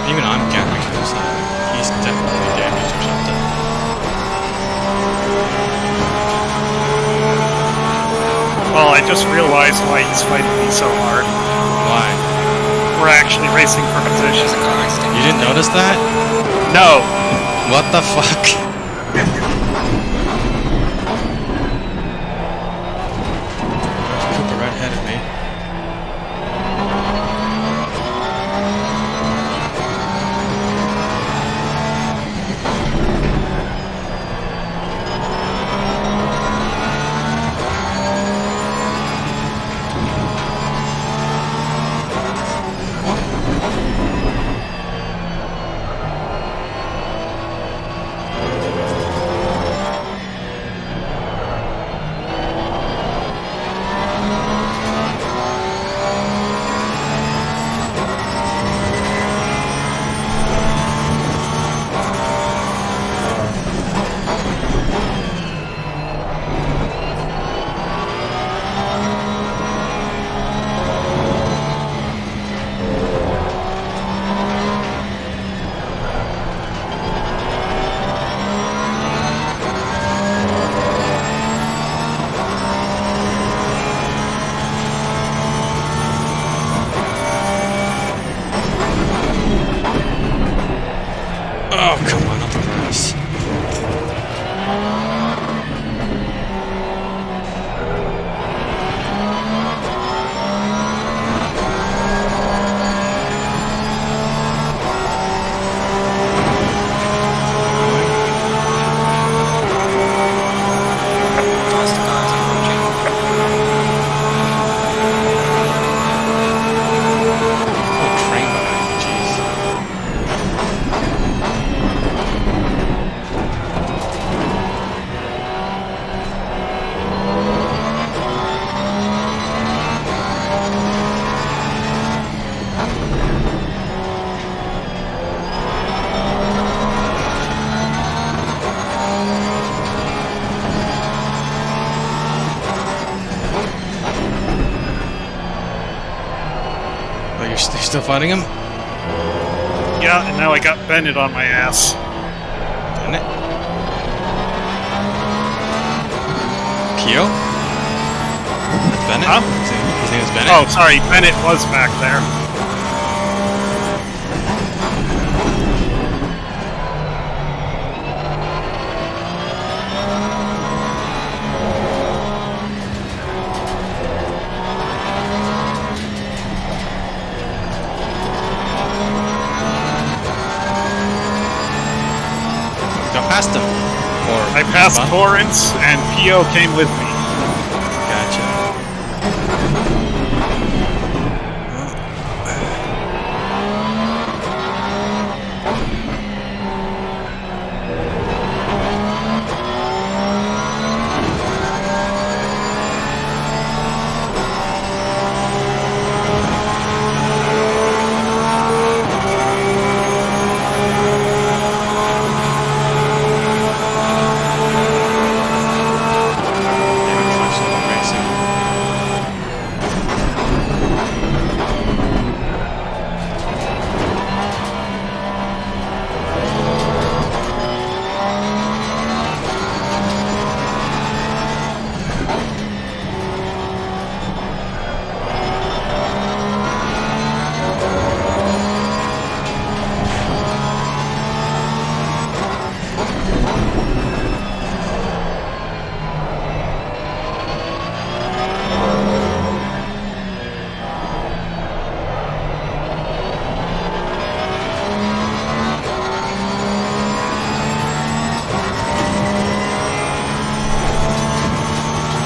Even I'm gathering he's definitely damaged or something. Well, I just realized why he's fighting me so hard. Why? We're actually racing for There's position. a car extinguished. notice that? No. What the fuck? Cooper right ahead of me. Oh, come on, up the race. Faster cars approaching. Oh, train behind me, jeez. Oh, you're still fighting him? Yeah, and now I got Bennett on my ass. Damn it. Kyo? That's Bennett? Huh? His name is Bennett? Oh, sorry, Bennett was back there. Got past him. Or I passed Bun? Torrance, and P.O. came with me. Gotcha.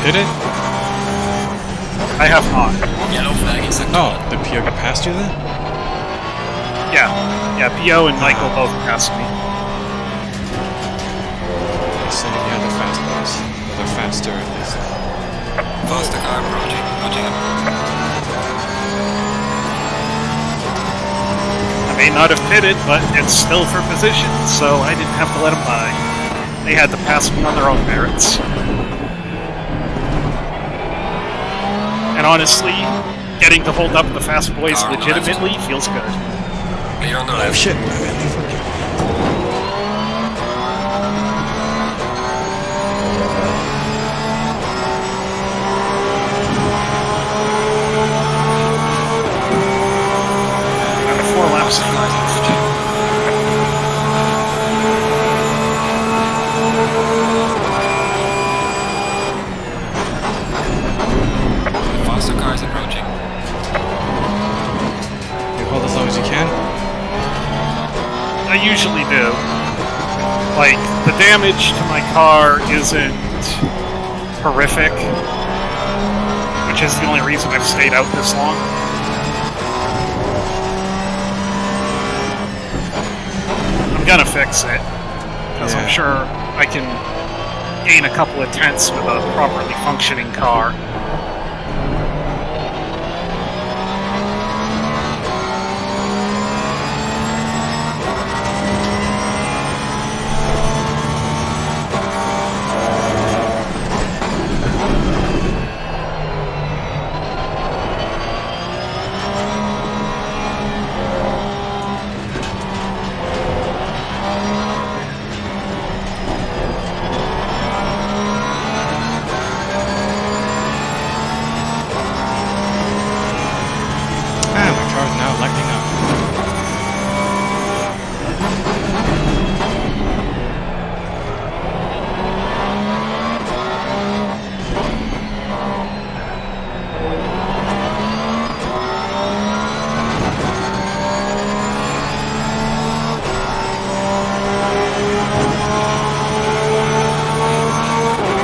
Hit it? I have not. Yellow flag is sector. Oh, did Pio get past you then? Yeah. Yeah, P.O. and Michael both passed me. Sending the other fast ones. They're faster at least. Faster car approaching. Watching him. I may not have pitted, but it's still for position, so I didn't have to let them by. They had to pass me on their own merits. And honestly, getting to hold up the fast boys Car on the left. legitimately feels good. Clear on the Oh left. shit, my bad. Got 4 laps. Faster cars approaching. I usually do. Like, the damage to my car isn't horrific, which is the only reason I've stayed out this long. I'm gonna fix it, because I'm sure I can gain a couple of tenths with a properly functioning car.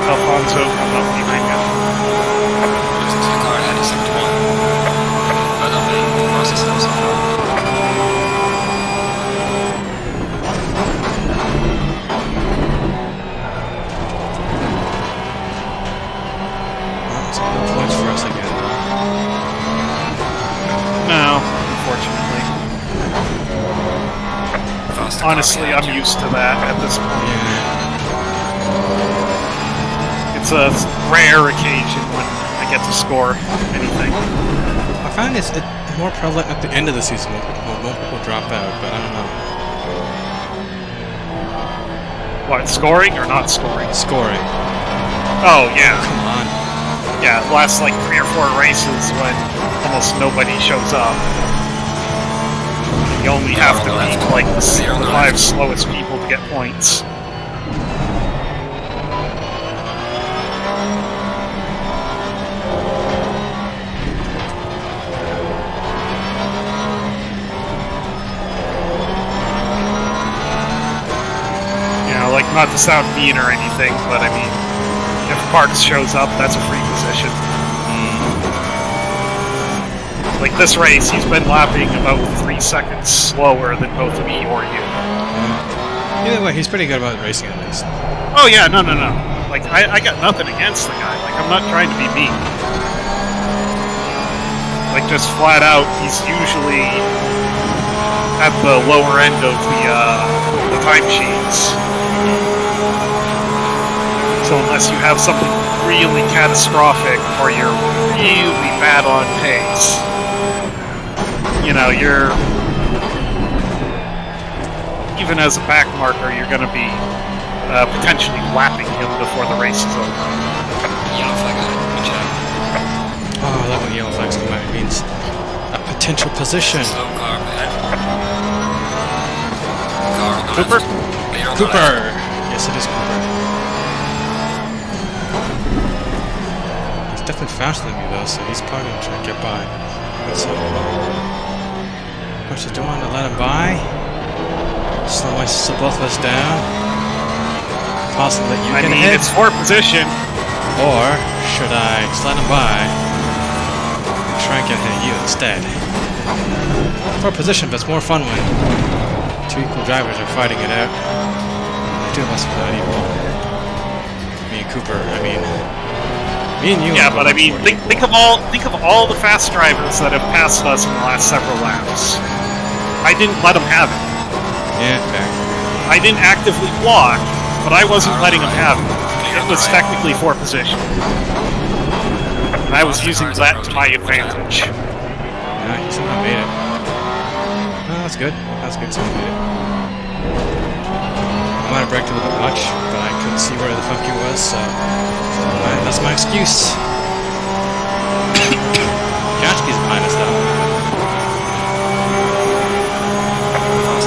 Alfonso coming up behind you. Losing to the car ahead is 71. But I'll be the process now so far. That's good points for us again, though. No, unfortunately. Faster car Honestly, behind I'm you. used to that at this point. Yeah. It's a rare occasion when I get to score anything. I find it's more prevalent at the end of the season when more people drop out, but I don't know. What, scoring or not scoring? Scoring. Oh, yeah. Come on. Yeah, the last like 3 or 4 races when almost nobody shows up. You only have to beat like the 5 slowest people to get points. Like, not to sound mean or anything, but I mean, if Parks shows up, that's a free position. Like this race, he's been lapping about 3 seconds slower than both me or you. Either way, he's pretty good about racing at least. Oh yeah, no. Like, I got nothing against the guy. Like, I'm not trying to be mean. Like, just flat out, he's usually at the lower end of the timesheets. So unless you have something really catastrophic or you're really bad on pace, you know, you're... Even as a back marker, you're going to be potentially lapping him before the race is over. Yellow flag ahead. Good job. Oh, I love when yellow flags come out. It means a potential position. Slow car ahead. Car on the Cooper? left. Clear on the Cooper! left. Yes, it is Cooper. He's definitely faster than me, though, so he's probably going to try to get by. So, what you doing to let him by? Slow both of us down. Possibly you I can mean, hit. it's 4th position. Or should I just let him by and try and get hit you instead? 4th position, but it's more fun when 2 equal drivers are fighting it out. The 2 of us are not equal. Me and Cooper, I mean, me and you. Yeah, are but I going mean, think of all the fast drivers that have passed us in the last several laps. I didn't let them have it. Yeah, fair. I didn't actively block, but I wasn't letting them have it. It was technically 4th position. And I was using that to my advantage. No, he somehow made it. No, that's good. That's good, someone made it. I might have braked a little bit much, but I couldn't see where the fuck he was, so that's my excuse. Jashki's behind us, though.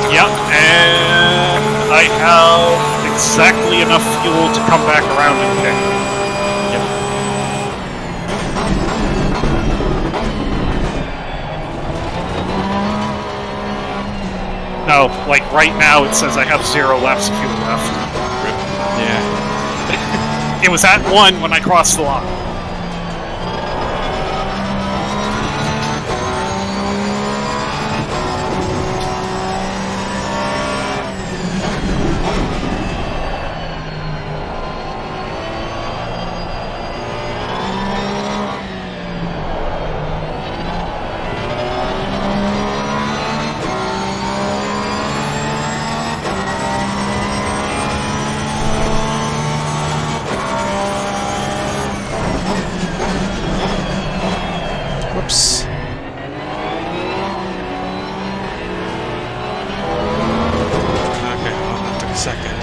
Yep, and I have exactly enough fuel to come back around and kick. Yep. No, like right now it says I have 0 laps of fuel left. Yeah. It was at 1 when I crossed the line. Whoops. Okay, well, that took a second.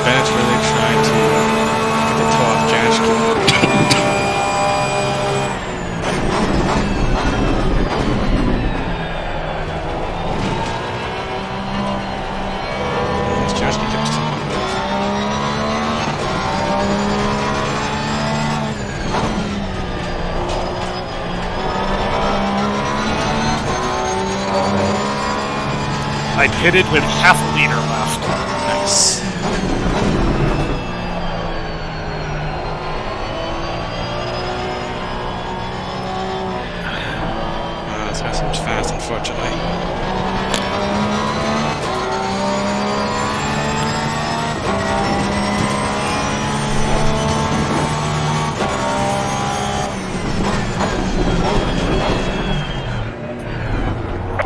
Bennett's really trying to get the toe off Jaschke. Yes, Jaschke kept still on the move. I pitted with half a liter left. Nice. This guy seems fast, unfortunately.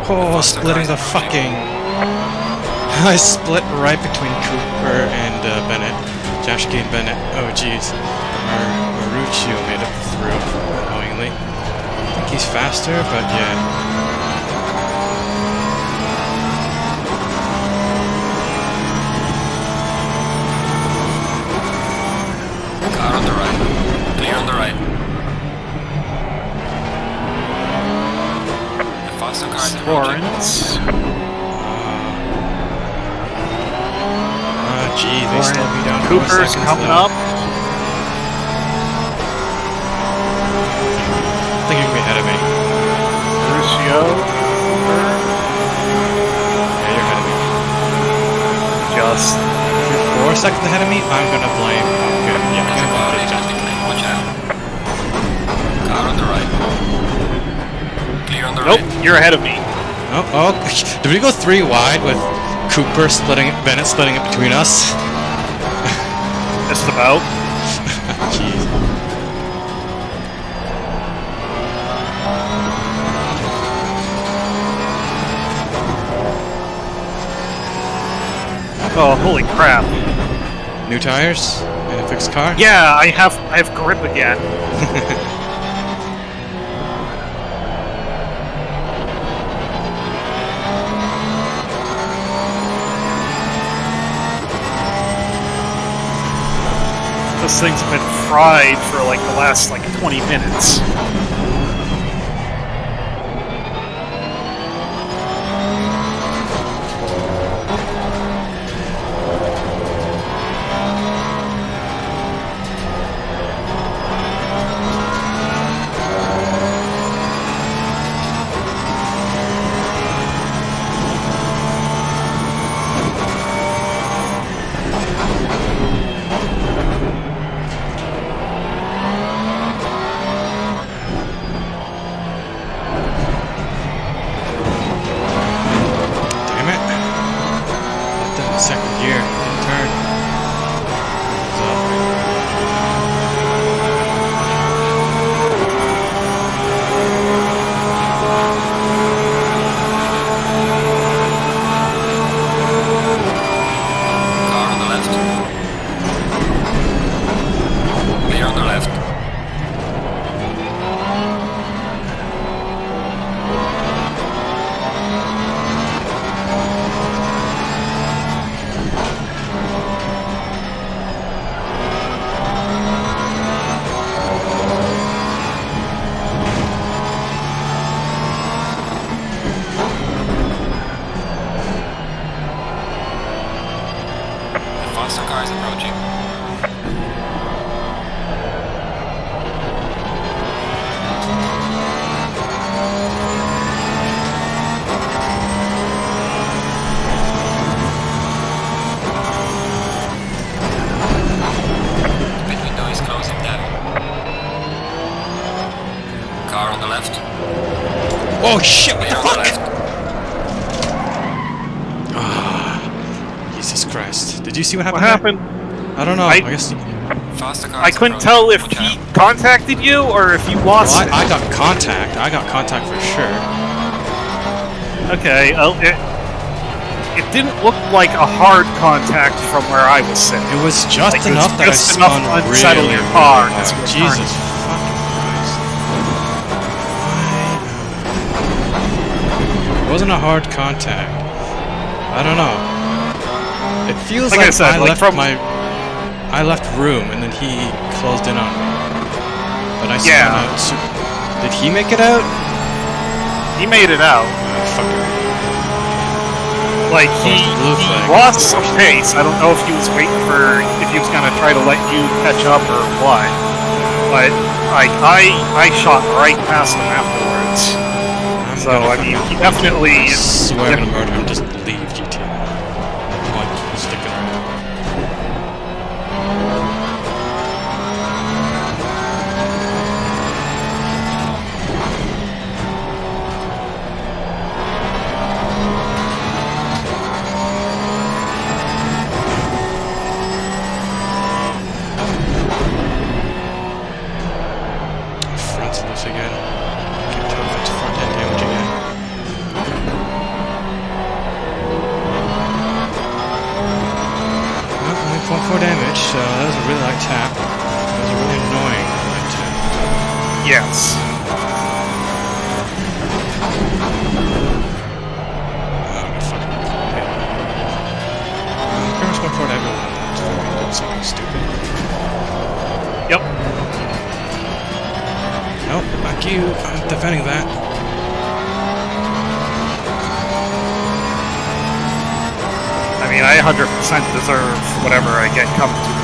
Oh, splitting the fucking... I split right between Cooper and Bennett. Jaschke and Bennett. Oh, jeez. Maruccio made it through, annoyingly. I think he's faster, but yeah. Car on the right. Clear on the right. The faster car is approaching. Lawrence. Gee, they slowed me down. Cooper's coming up. I think you can be ahead of me. Lucio. Yeah, you're ahead of me. Just. If you're 4 seconds ahead of me, I'm gonna blame. Okay, yeah, I'm There's a gonna car blame in Jaschke. the lane. Watch out. Car on the right. Clear on the Nope, right. you're ahead of me. Oh, did we go 3 wide with Cooper splitting it, Bennett splitting it between us? Just about. Jeez. Oh, holy crap. New tires and a fixed car? Yeah, I have grip again. This thing's been fried for like the last 20 minutes. Oh shit! What the Clear on the fuck? left. Ah, Jesus Christ! Did you see what What happened? happened? I don't know. I- I guess. Faster cars I couldn't approaching. tell if Watch he out. contacted you or if you lost Well, it. I got contact. I got contact for sure. Okay, it didn't look like a hard contact from where I was sitting. It was just Like, it was enough that just I enough spun to unsettle really, your car really as hard. you were Jesus turning. fucking Christ! It wasn't a hard contact. I don't know. It feels Like like, I said, like I left room and then he closed in on me. But I spun Yeah. out. Did he make it out? He made it out. Fucker. Like, he Blue flag. lost some pace. I don't know if he was waiting for, if he was going to try to let you catch up or what. But, like, I shot right past him afterwards. So, I mean, he definitely... I swear I'm gonna murder him. Just leave GTMR. Like, stick it around. Front's loose again. Can't tell if it's front end damage again. Well, only 0.4 damage, so that was a really light tap. That was a really annoying light tap. Yes. Oh, good fucking hit. Pretty much 0.4 to everyone that did something stupid. Yep. Nope, fuck you. I'm defending that. I mean, I 100% deserve whatever I get coming to me.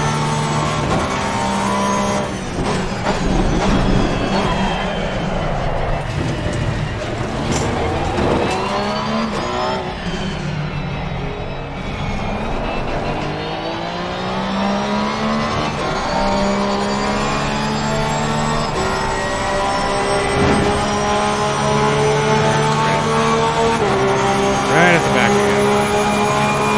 Right at the back again.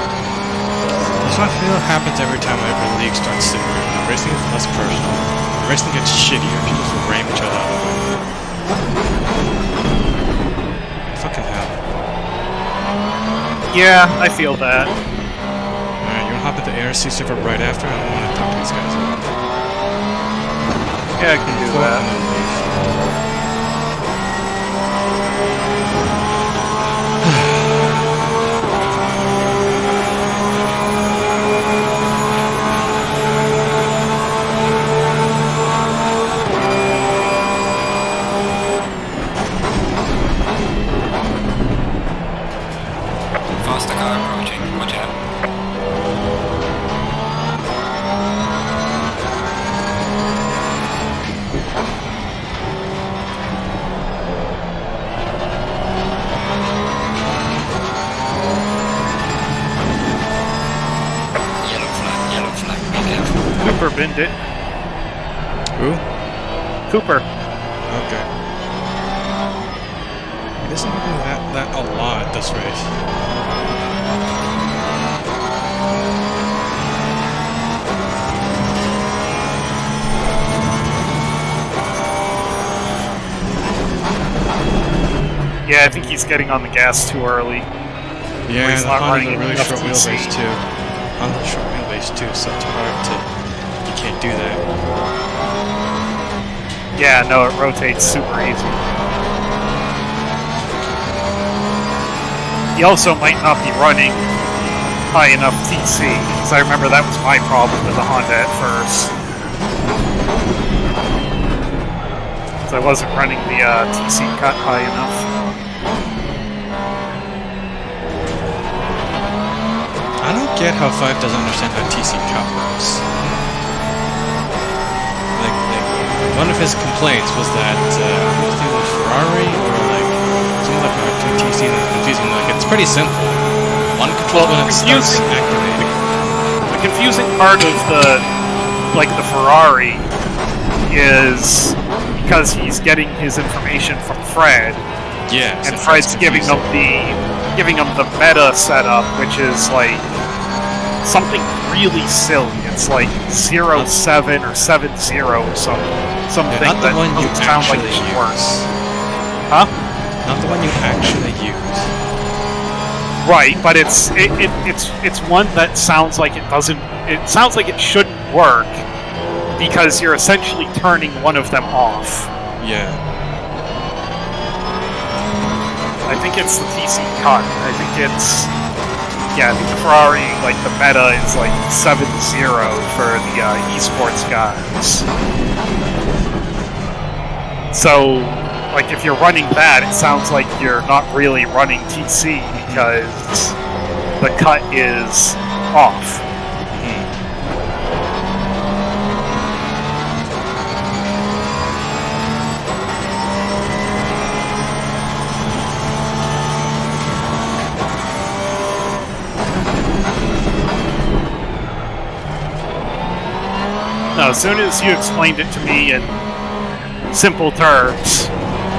That's what I feel happens every time every league starts simulating. Racing is less personal. Racing gets shittier. People just ram each other out of the way. Fucking hell. Yeah, I feel that. Alright, you wanna hop into ARC server right after? I don't wanna talk to these guys. Yeah, I can do that. And then leave. Faster car approaching. Watch out. Yellow flag, be careful. Cooper binned it. Who? Cooper. Okay. He doesn't do that a lot this race. Yeah, I think he's getting on the gas too early. Yeah, he's and not on running the really enough short TC. wheelbase too. On the short wheelbase too, so it's hard to... You can't do that. Yeah, no, it rotates super easy. He also might not be running high enough TC, because I remember that was my problem with the Honda at first. So I wasn't running the TC cut high enough. I don't get how 5 doesn't understand how TC cut works. Like one of his complaints was that I think it was Ferrari or like something like R2 TC that was confusing. Like it's pretty simple. One controls when it starts activating. The confusing part of the Ferrari is because he's getting his information from Fred. Yeah, and Fred's giving him the meta setup, which is like something really silly. It's like 07 or 70 or something not the that one you doesn't sound like it actually should use. work. Huh? Not the one you actually use. Right, but it's one that sounds like it doesn't. It sounds like it shouldn't work because you're essentially turning one of them off. Yeah. I think it's the TC cut. I think it's... Yeah, I think the Ferrari, like, the meta is, like, 7-0 for the esports guys. So, like, if you're running that, it sounds like you're not really running TC because the cut is off. No, as soon as you explained it to me in simple terms,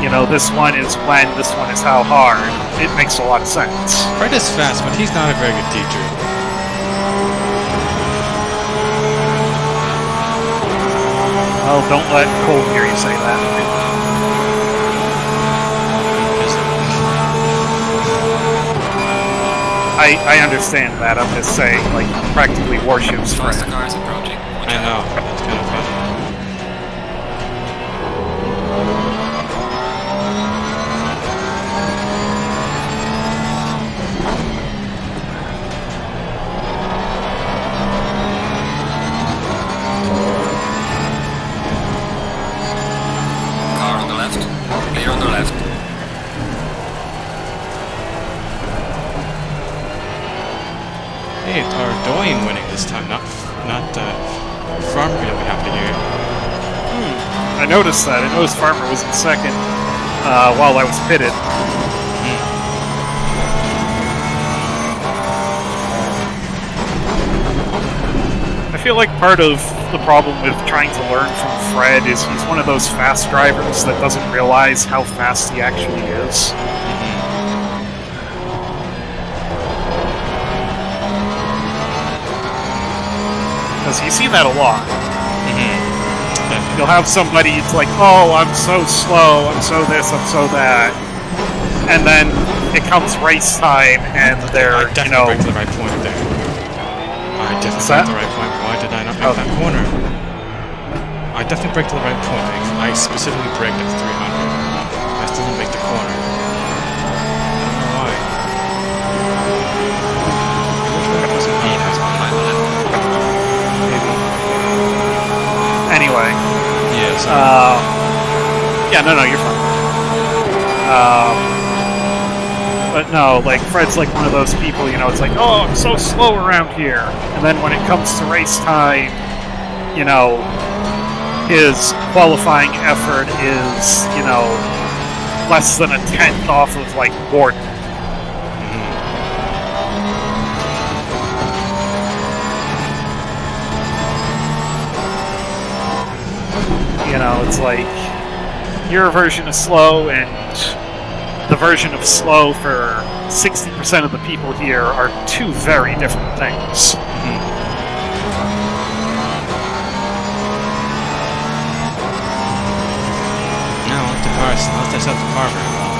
you know, this one is when, this one is how hard, it makes a lot of sense. Fred is fast, but he's not a very good teacher. Well, don't let Cole hear you say that. I understand that, I'm just saying, like, practically worships Fred. Faster cars approaching. I know, that's kind of funny. Car on the left. Clear on the left. Hey, it's Ardoin winning this time, not Farmer gonna be happy here. I noticed that. I noticed Farmer was in second while I was pitted. I feel like part of the problem with trying to learn from Fred is he's one of those fast drivers that doesn't realize how fast he actually is. Because you see that a lot. You'll have somebody, it's like, oh, I'm so slow, I'm so this, I'm so that. And then it comes race time, and they're, I definitely break to the right point there. I definitely break to the right point. Why did I not make that corner? I definitely break to the right point. I specifically braked at 300. I still didn't make the corner. I don't know why. Anyway. Yeah, yeah, no, you're fine. But no, like, Fred's like one of those people, you know, it's like, oh, I'm so slow around here. And then when it comes to race time, you know, his qualifying effort is, you know, less than a tenth off of, like, Gordon. You know, it's like your version of slow and the version of slow for 60% of the people here are two very different things. No, the cars. Let's set the car very well.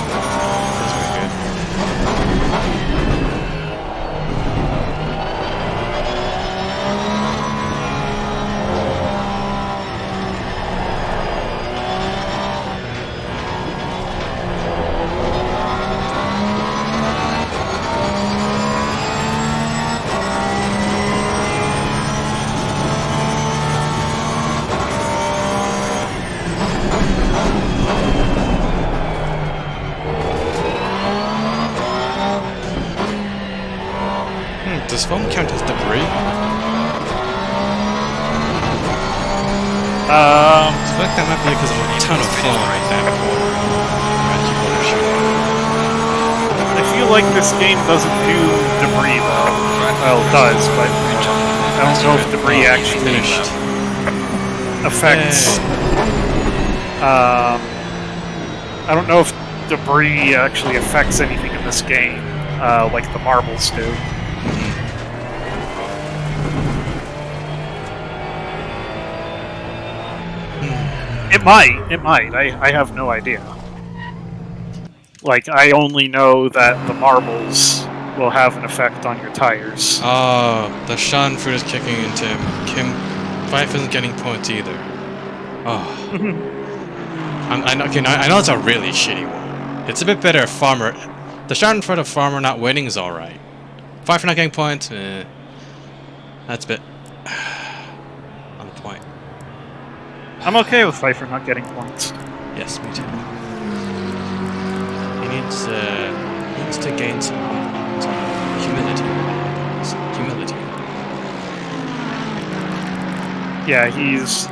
Does foam count as debris? I feel like that might be because of a ton of foam right that corner. I feel like this game doesn't do debris though. Well, it does, but I don't know if debris actually finished. Affects. I don't know if debris actually affects anything in this game, like the marbles do. It might. I have no idea. Like, I only know that the marbles will have an effect on your tires. Oh, the Schadenfreude is kicking into him. Kim Fife isn't getting points either. Oh. I know it's a really shitty one. It's a bit better if Farmer... The Schadenfreude of Farmer not winning is alright. Fife not getting points, that's a bit... on the point. I'm okay with Pfeiffer not getting points. Yes, me too. He needs to gain some humility. Humility. Yeah, he's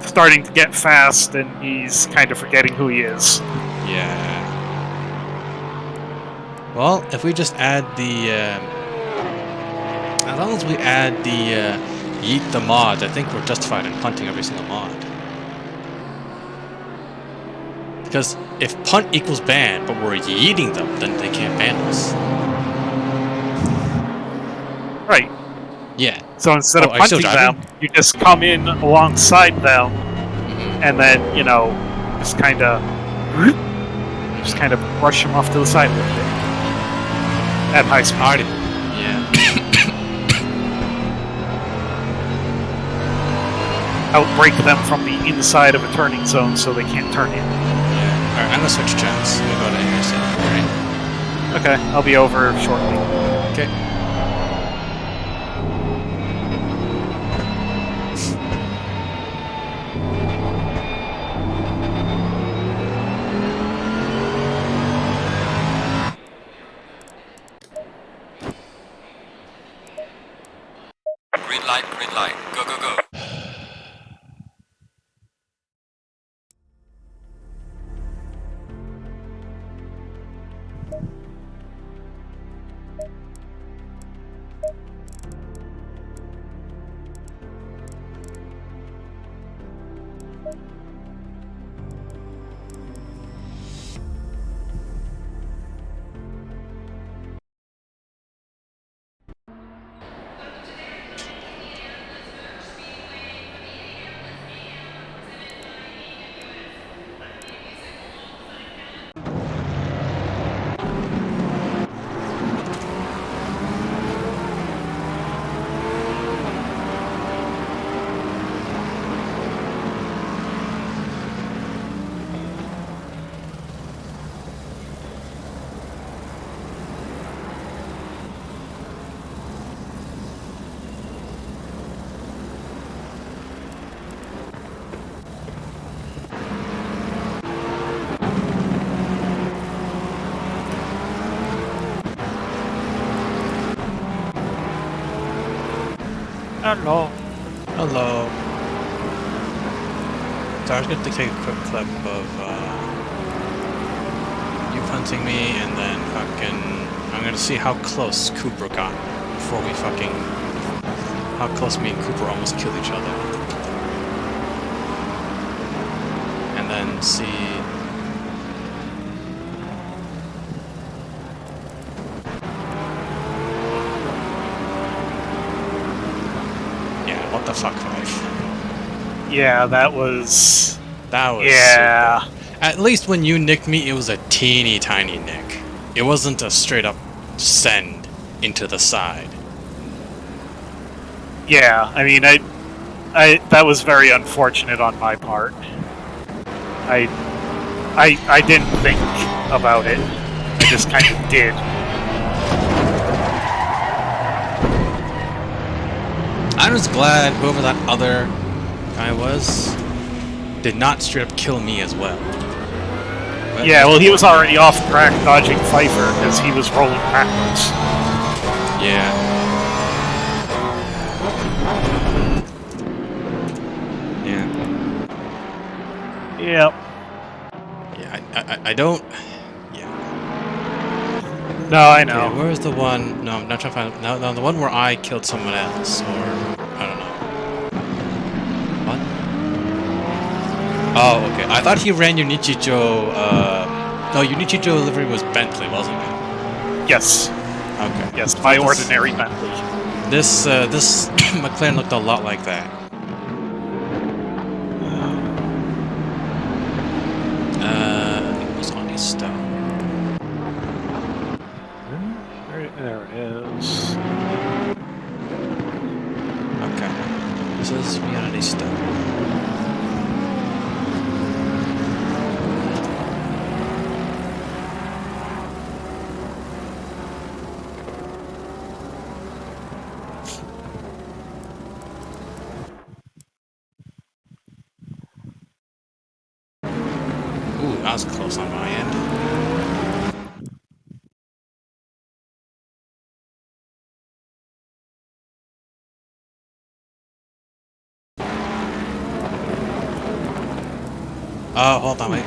starting to get fast, and he's kind of forgetting who he is. Yeah. Well, if we just add the... as long as we add the yeet the mods, I think we're justified in punting every single mod. Because if punt equals ban, but we're yeeting them, then they can't ban us. Right. Yeah. So instead of punting them, you just come in alongside them, and then, you know, just kind of brush them off to the side a little bit. At high speed. Yeah. Outbreak them from the inside of a turning zone so they can't turn in. Yeah. Alright, I'm gonna switch channels. I'm gonna go to intercept, alright? Okay, I'll be over shortly. Okay. Green light, go, go, go. Hello. Hello. So I was going to take a quick clip of you punting me, and then I'm going to see how close Cooper got before we how close me and Cooper almost killed each other. And then see... What the fuck, Fife? Yeah, that was... Yeah. Super. At least when you nicked me, it was a teeny tiny nick. It wasn't a straight up send into the side. Yeah, I mean, I that was very unfortunate on my part. I didn't think about it. I just kind of did. I was glad whoever that other guy was did not straight up kill me as well. Yeah, well, he was already off track dodging Pfeiffer because he was rolling backwards. Yeah. Yeah. Yep. Yeah, I don't... Yeah. No, I Okay, know. where's the one... No, I'm not trying to find... No, the one where I killed someone else, or... I don't know. What? Oh, okay. I thought he ran your Nichijou, No, your Nichijou livery was Bentley, wasn't it? Yes. Okay. Yes, So my this- ordinary Bentley. This McLaren looked a lot like that. It was on his stuff. There it is. Okay. This is reality stuff. Ooh, that was close on my end. Oh, hold on, wait.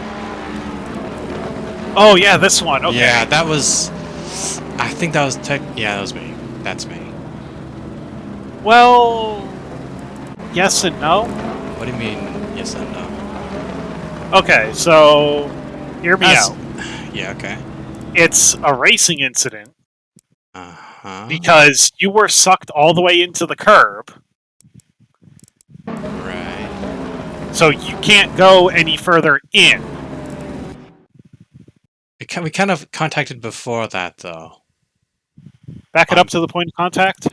Oh yeah, this one. Okay. Yeah, that was... I think that was yeah, that was me. That's me. Well, yes and no. What do you mean, yes and no? Okay, so hear me That's- out. Yeah, okay. It's a racing incident Uh-huh. because you were sucked all the way into the curb, Right. so you can't go any further in. We kind of contacted before that, though. Back it up to the point of contact.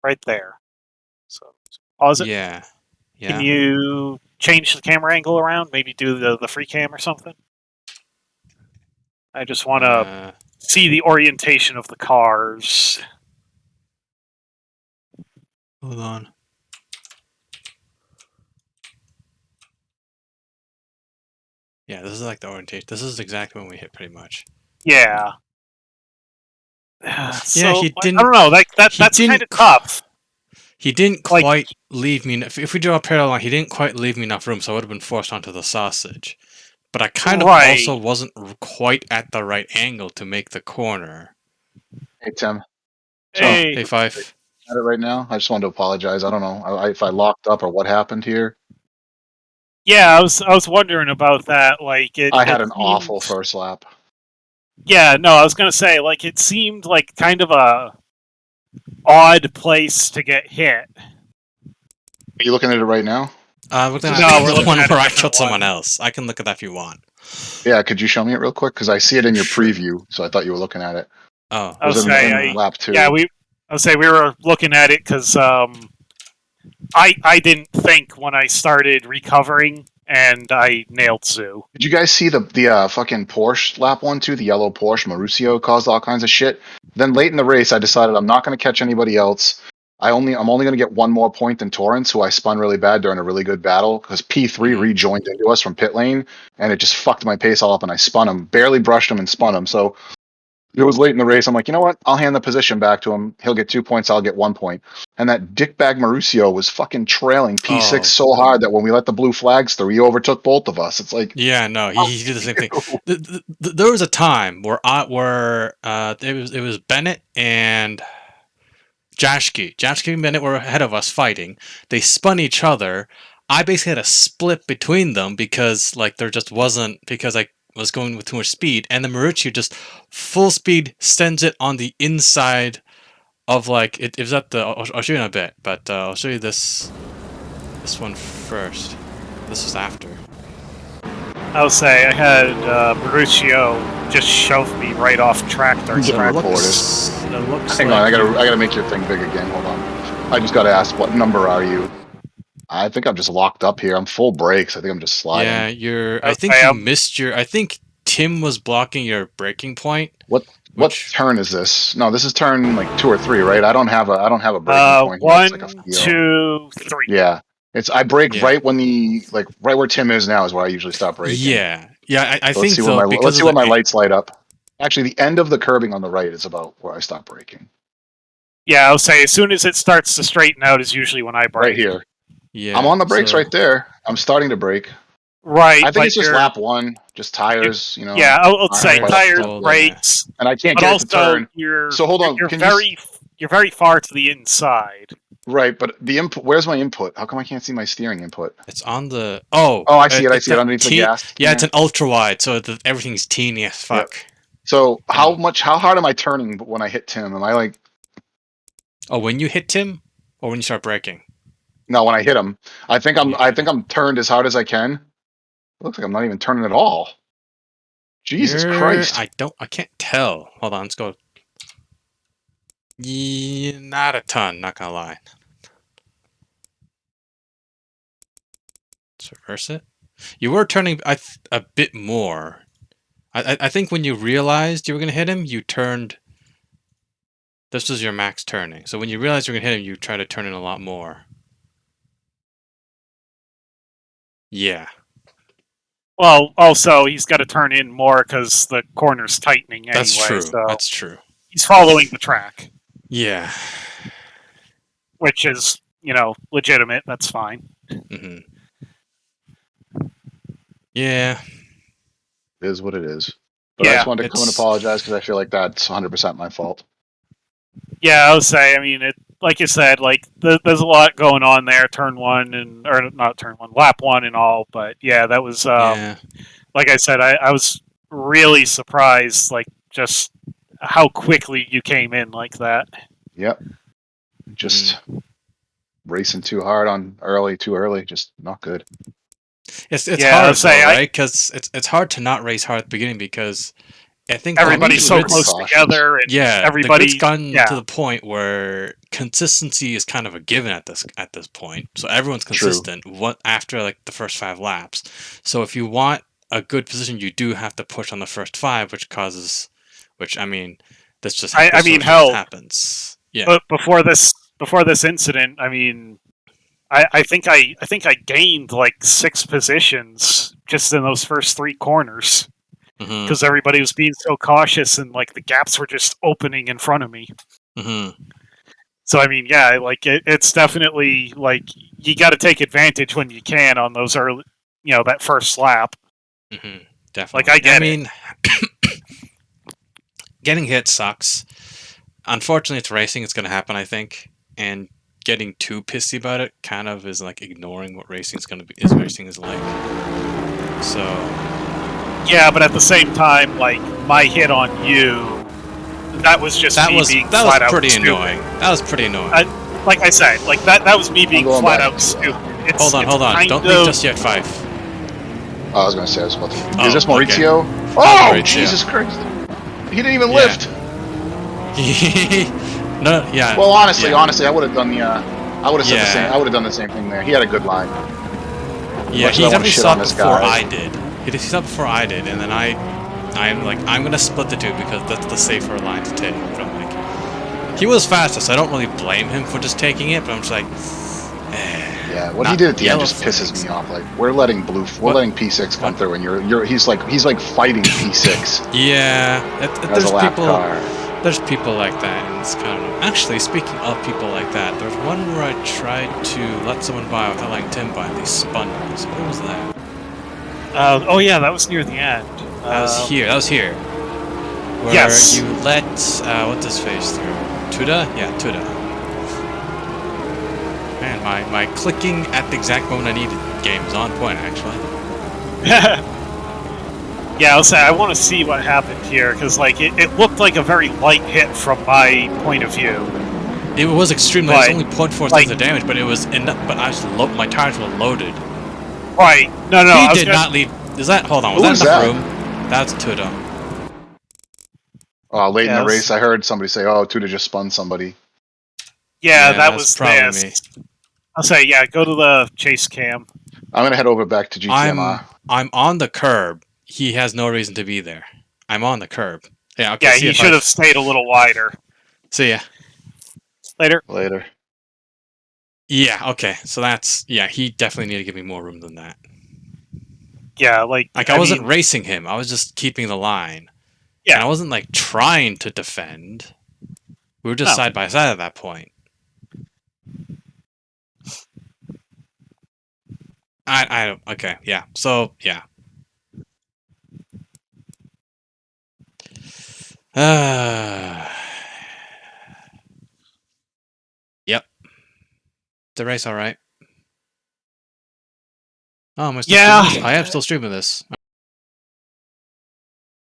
Right there. So pause it. Yeah. Yeah. Can you change the camera angle around? Maybe do the free cam or something? I just want to see the orientation of the cars. Hold on. Yeah, this is like the orientation. This is exactly when we hit, pretty much. Yeah. So, he I didn't... don't know. That's didn't kind of tough. He didn't Like- quite leave me... If we draw a parallel line, he didn't quite leave me enough room, so I would have been forced onto the sausage. But I kind of Right. also wasn't quite at the right angle to make the corner. Hey, Tim. Hey, Hey, Five. At it right now. I just wanted to apologize. I don't know if I locked up or what happened here. yeah, I was wondering about that. Like, I had an seemed- awful first lap. Yeah, no, I was gonna say, like, it seemed like kind of a odd place to get hit. Are you looking at it right now? We're looking No, at we're the looking one at a where I different killed someone one. else. I can look at that if you want. Yeah, could you show me it real quick? Because I see it in your Sure. preview, so I thought you were looking at it. Oh. I was It was say, in lap 2. yeah, I would say we were looking at it because I didn't think when I started recovering, and I nailed Zoo. Did you guys see the fucking Porsche lap 1 too? The yellow Porsche Mauricio caused all kinds of shit. Then late in the race, I decided I'm not going to catch anybody else. I'm only going to get one more point than Torrance, who I spun really bad during a really good battle because P3 rejoined into us from pit lane, and it just fucked my pace all up, and I spun him, barely brushed him, and spun him. So it was late in the race. I'm like, you know what? I'll hand the position back to him. He'll get 2 points. I'll get 1 point. And that dickbag Mauricio was fucking trailing P6 so hard that when we let the blue flags through, he overtook both of us. It's like, Yeah, no, he did the same thing. There was a time where it was Bennett and Jashki. Jashki and Bennett were ahead of us fighting. They spun each other. I basically had a split between them because there just wasn't, because I was going with too much speed, and the Marucci just full speed sends it on the inside of it was at the... I'll show you in a bit, but I'll show you this one first. This was after. I would say I had Mauricio just shove me right off track during Yeah, track. look- It looks hang like on, I gotta make your thing big again. Hold on. I just gotta ask, what number are you? I think I'm just locked up here. I'm full brakes. I think I'm just sliding. Yeah, you're... I Okay, think you missed your... I think Tim was blocking your braking point. What Which- turn is this? No, this is turn 2 or 3, right? I don't have a braking point. Here. One, It's like a feel. 2, 3. Yeah, I brake Yeah. right when right where Tim is now is where I usually stop braking. Yeah, I Let's think see though, when because let's see of when the my lights light up. Actually, the end of the curbing on the right is about where I stop braking. Yeah, I'll say as soon as it starts to straighten out is usually when I brake. Right here. Yeah. I'm on the brakes so- right there. I'm starting to brake. Right, I think but it's just you're, lap one, just tires, you know. yeah, I'll say Tires, tires, all that. brakes, And I can't but get it to also turn. you're So hold on, you're can you're very far to the inside. Right, but the input. Where's my input? How come I can't see my steering input? It's on the. Oh. Oh, I see it. I it's see it a underneath the gas. Yeah, it's there. an ultra wide, so everything's teeny as fuck. So how And- hard am I turning when I hit Tim? Am I like Oh, when you hit Tim, or when you start braking? no? When I hit him, I think Yeah. I'm turned as hard as I can. It looks like I'm not even turning at all. Jesus Christ! I can't tell. Hold on, let's go. Yeah, not a ton, not gonna lie. Let's reverse it. You were turning a bit more. I think when you realized you were gonna hit him, you turned. This was your max turning. So when you realized you were gonna hit him, you try to turn in a lot more. Yeah. Well, also he's got to turn in more because the corner's tightening anyway. That's true. So That's true. he's following the track, Yeah. which is legitimate. That's fine. hmm Yeah. It is what it is. But I Yeah, just wanted to come and apologize because I feel like that's 100% my fault. yeah. I would say. I mean, like you said, like there's a lot going on there. Turn one or not turn one, lap one and all. But yeah, that was Yeah. like I said. I was really surprised, like just how quickly you came in like that. Yep. Just racing too hard too early. Just not good. It's Yeah, hard I'd say though, right? Because it's hard to not race hard at the beginning because I think everybody's so really close cautious. together, and Yeah, everybody. the grid's gotten yeah. to the point where consistency is kind of a given at this point. So everyone's True. consistent after like the first 5 laps. So if you want a good position, you do have to push on the first 5, which I mean, this just I this mean, sort of hell, just happens. Yeah. But before this incident, I mean, I think I gained like 6 positions just in those first 3 corners hmm because everybody was being so cautious and like the gaps were just opening in front of me. hmm So I mean, yeah, like it's definitely like you got to take advantage when you can on those early, that first lap. hmm Definitely. Like I get it. mean, getting hit sucks. Unfortunately, it's racing. It's going to happen, I think. And getting too pissy about it kind of is like ignoring what racing is going to be. Racing is like. So. Yeah, but at the same time, like my hit on you, that was just me being flat out pretty stupid. annoying. That was pretty annoying. Like I said, like that was me being going flat back. out stupid. Hold on. Don't leave just yet, 5. Oh, I was gonna say I was about to. Oh, Is this okay. Maurizio? Oh, Maurizio. Jesus Christ! He didn't even Yeah. lift. No, yeah. Well, honestly, yeah. I would have done the. I would have said the same. Yeah. I would have done the same thing there. He had a good line. Yeah, much as he I wanna definitely shit saw on it this before guy. I did. He saw it before I did, and then I'm like, I'm gonna split the two because that's the safer line to take. But I'm like, he was faster, so I don't really blame him for just taking it. But I'm just like, Yeah, what Not he did at the end yellow just pisses flags. me off. Like we're letting letting P6 come What? through, and he's like fighting P6 yeah, as there's a lap people. car. There's people like that, and it's kind of actually speaking of people like that. There's one where I tried to let someone by without letting Tim by, and they spun me. So what was that? Oh yeah, that was near the end. That was here. That was here. Where Yes. you let what's his face through? Tuda? Yeah, Tuda. Man, my clicking at the exact moment I needed game is on point actually. Yeah, I'll say I want to see what happened here because like it looked like a very light hit from my point of view. It was extremely. It was Like- only 0.4 like- of damage, but it was enough. But I was my tires were loaded. Right? No, he I was did gonna- not leave. Is that? Hold on. Was Who that was enough that? room? That's Tuda. Late in the Yes. race, I heard somebody say, "Oh, Tuda just spun somebody." Yeah, that that's was probably this. me. I'll say yeah. Go to the chase cam. I'm gonna head over back to GTMR. I'm on the curb. He has no reason to be there. I'm on the curb. Yeah. Okay. Yeah, see he ya, should bye. have stayed a little wider. See ya. Later. Later. Yeah. Okay. So that's He definitely needed to give me more room than that. Yeah, like Like I wasn't mean, racing him. I was just keeping the line. Yeah. And I wasn't like trying to defend. We were just No. side by side at that point. I don't. Okay, yeah. So yeah. Yep. The race, all right. Oh, am I still streaming this? I am still streaming this.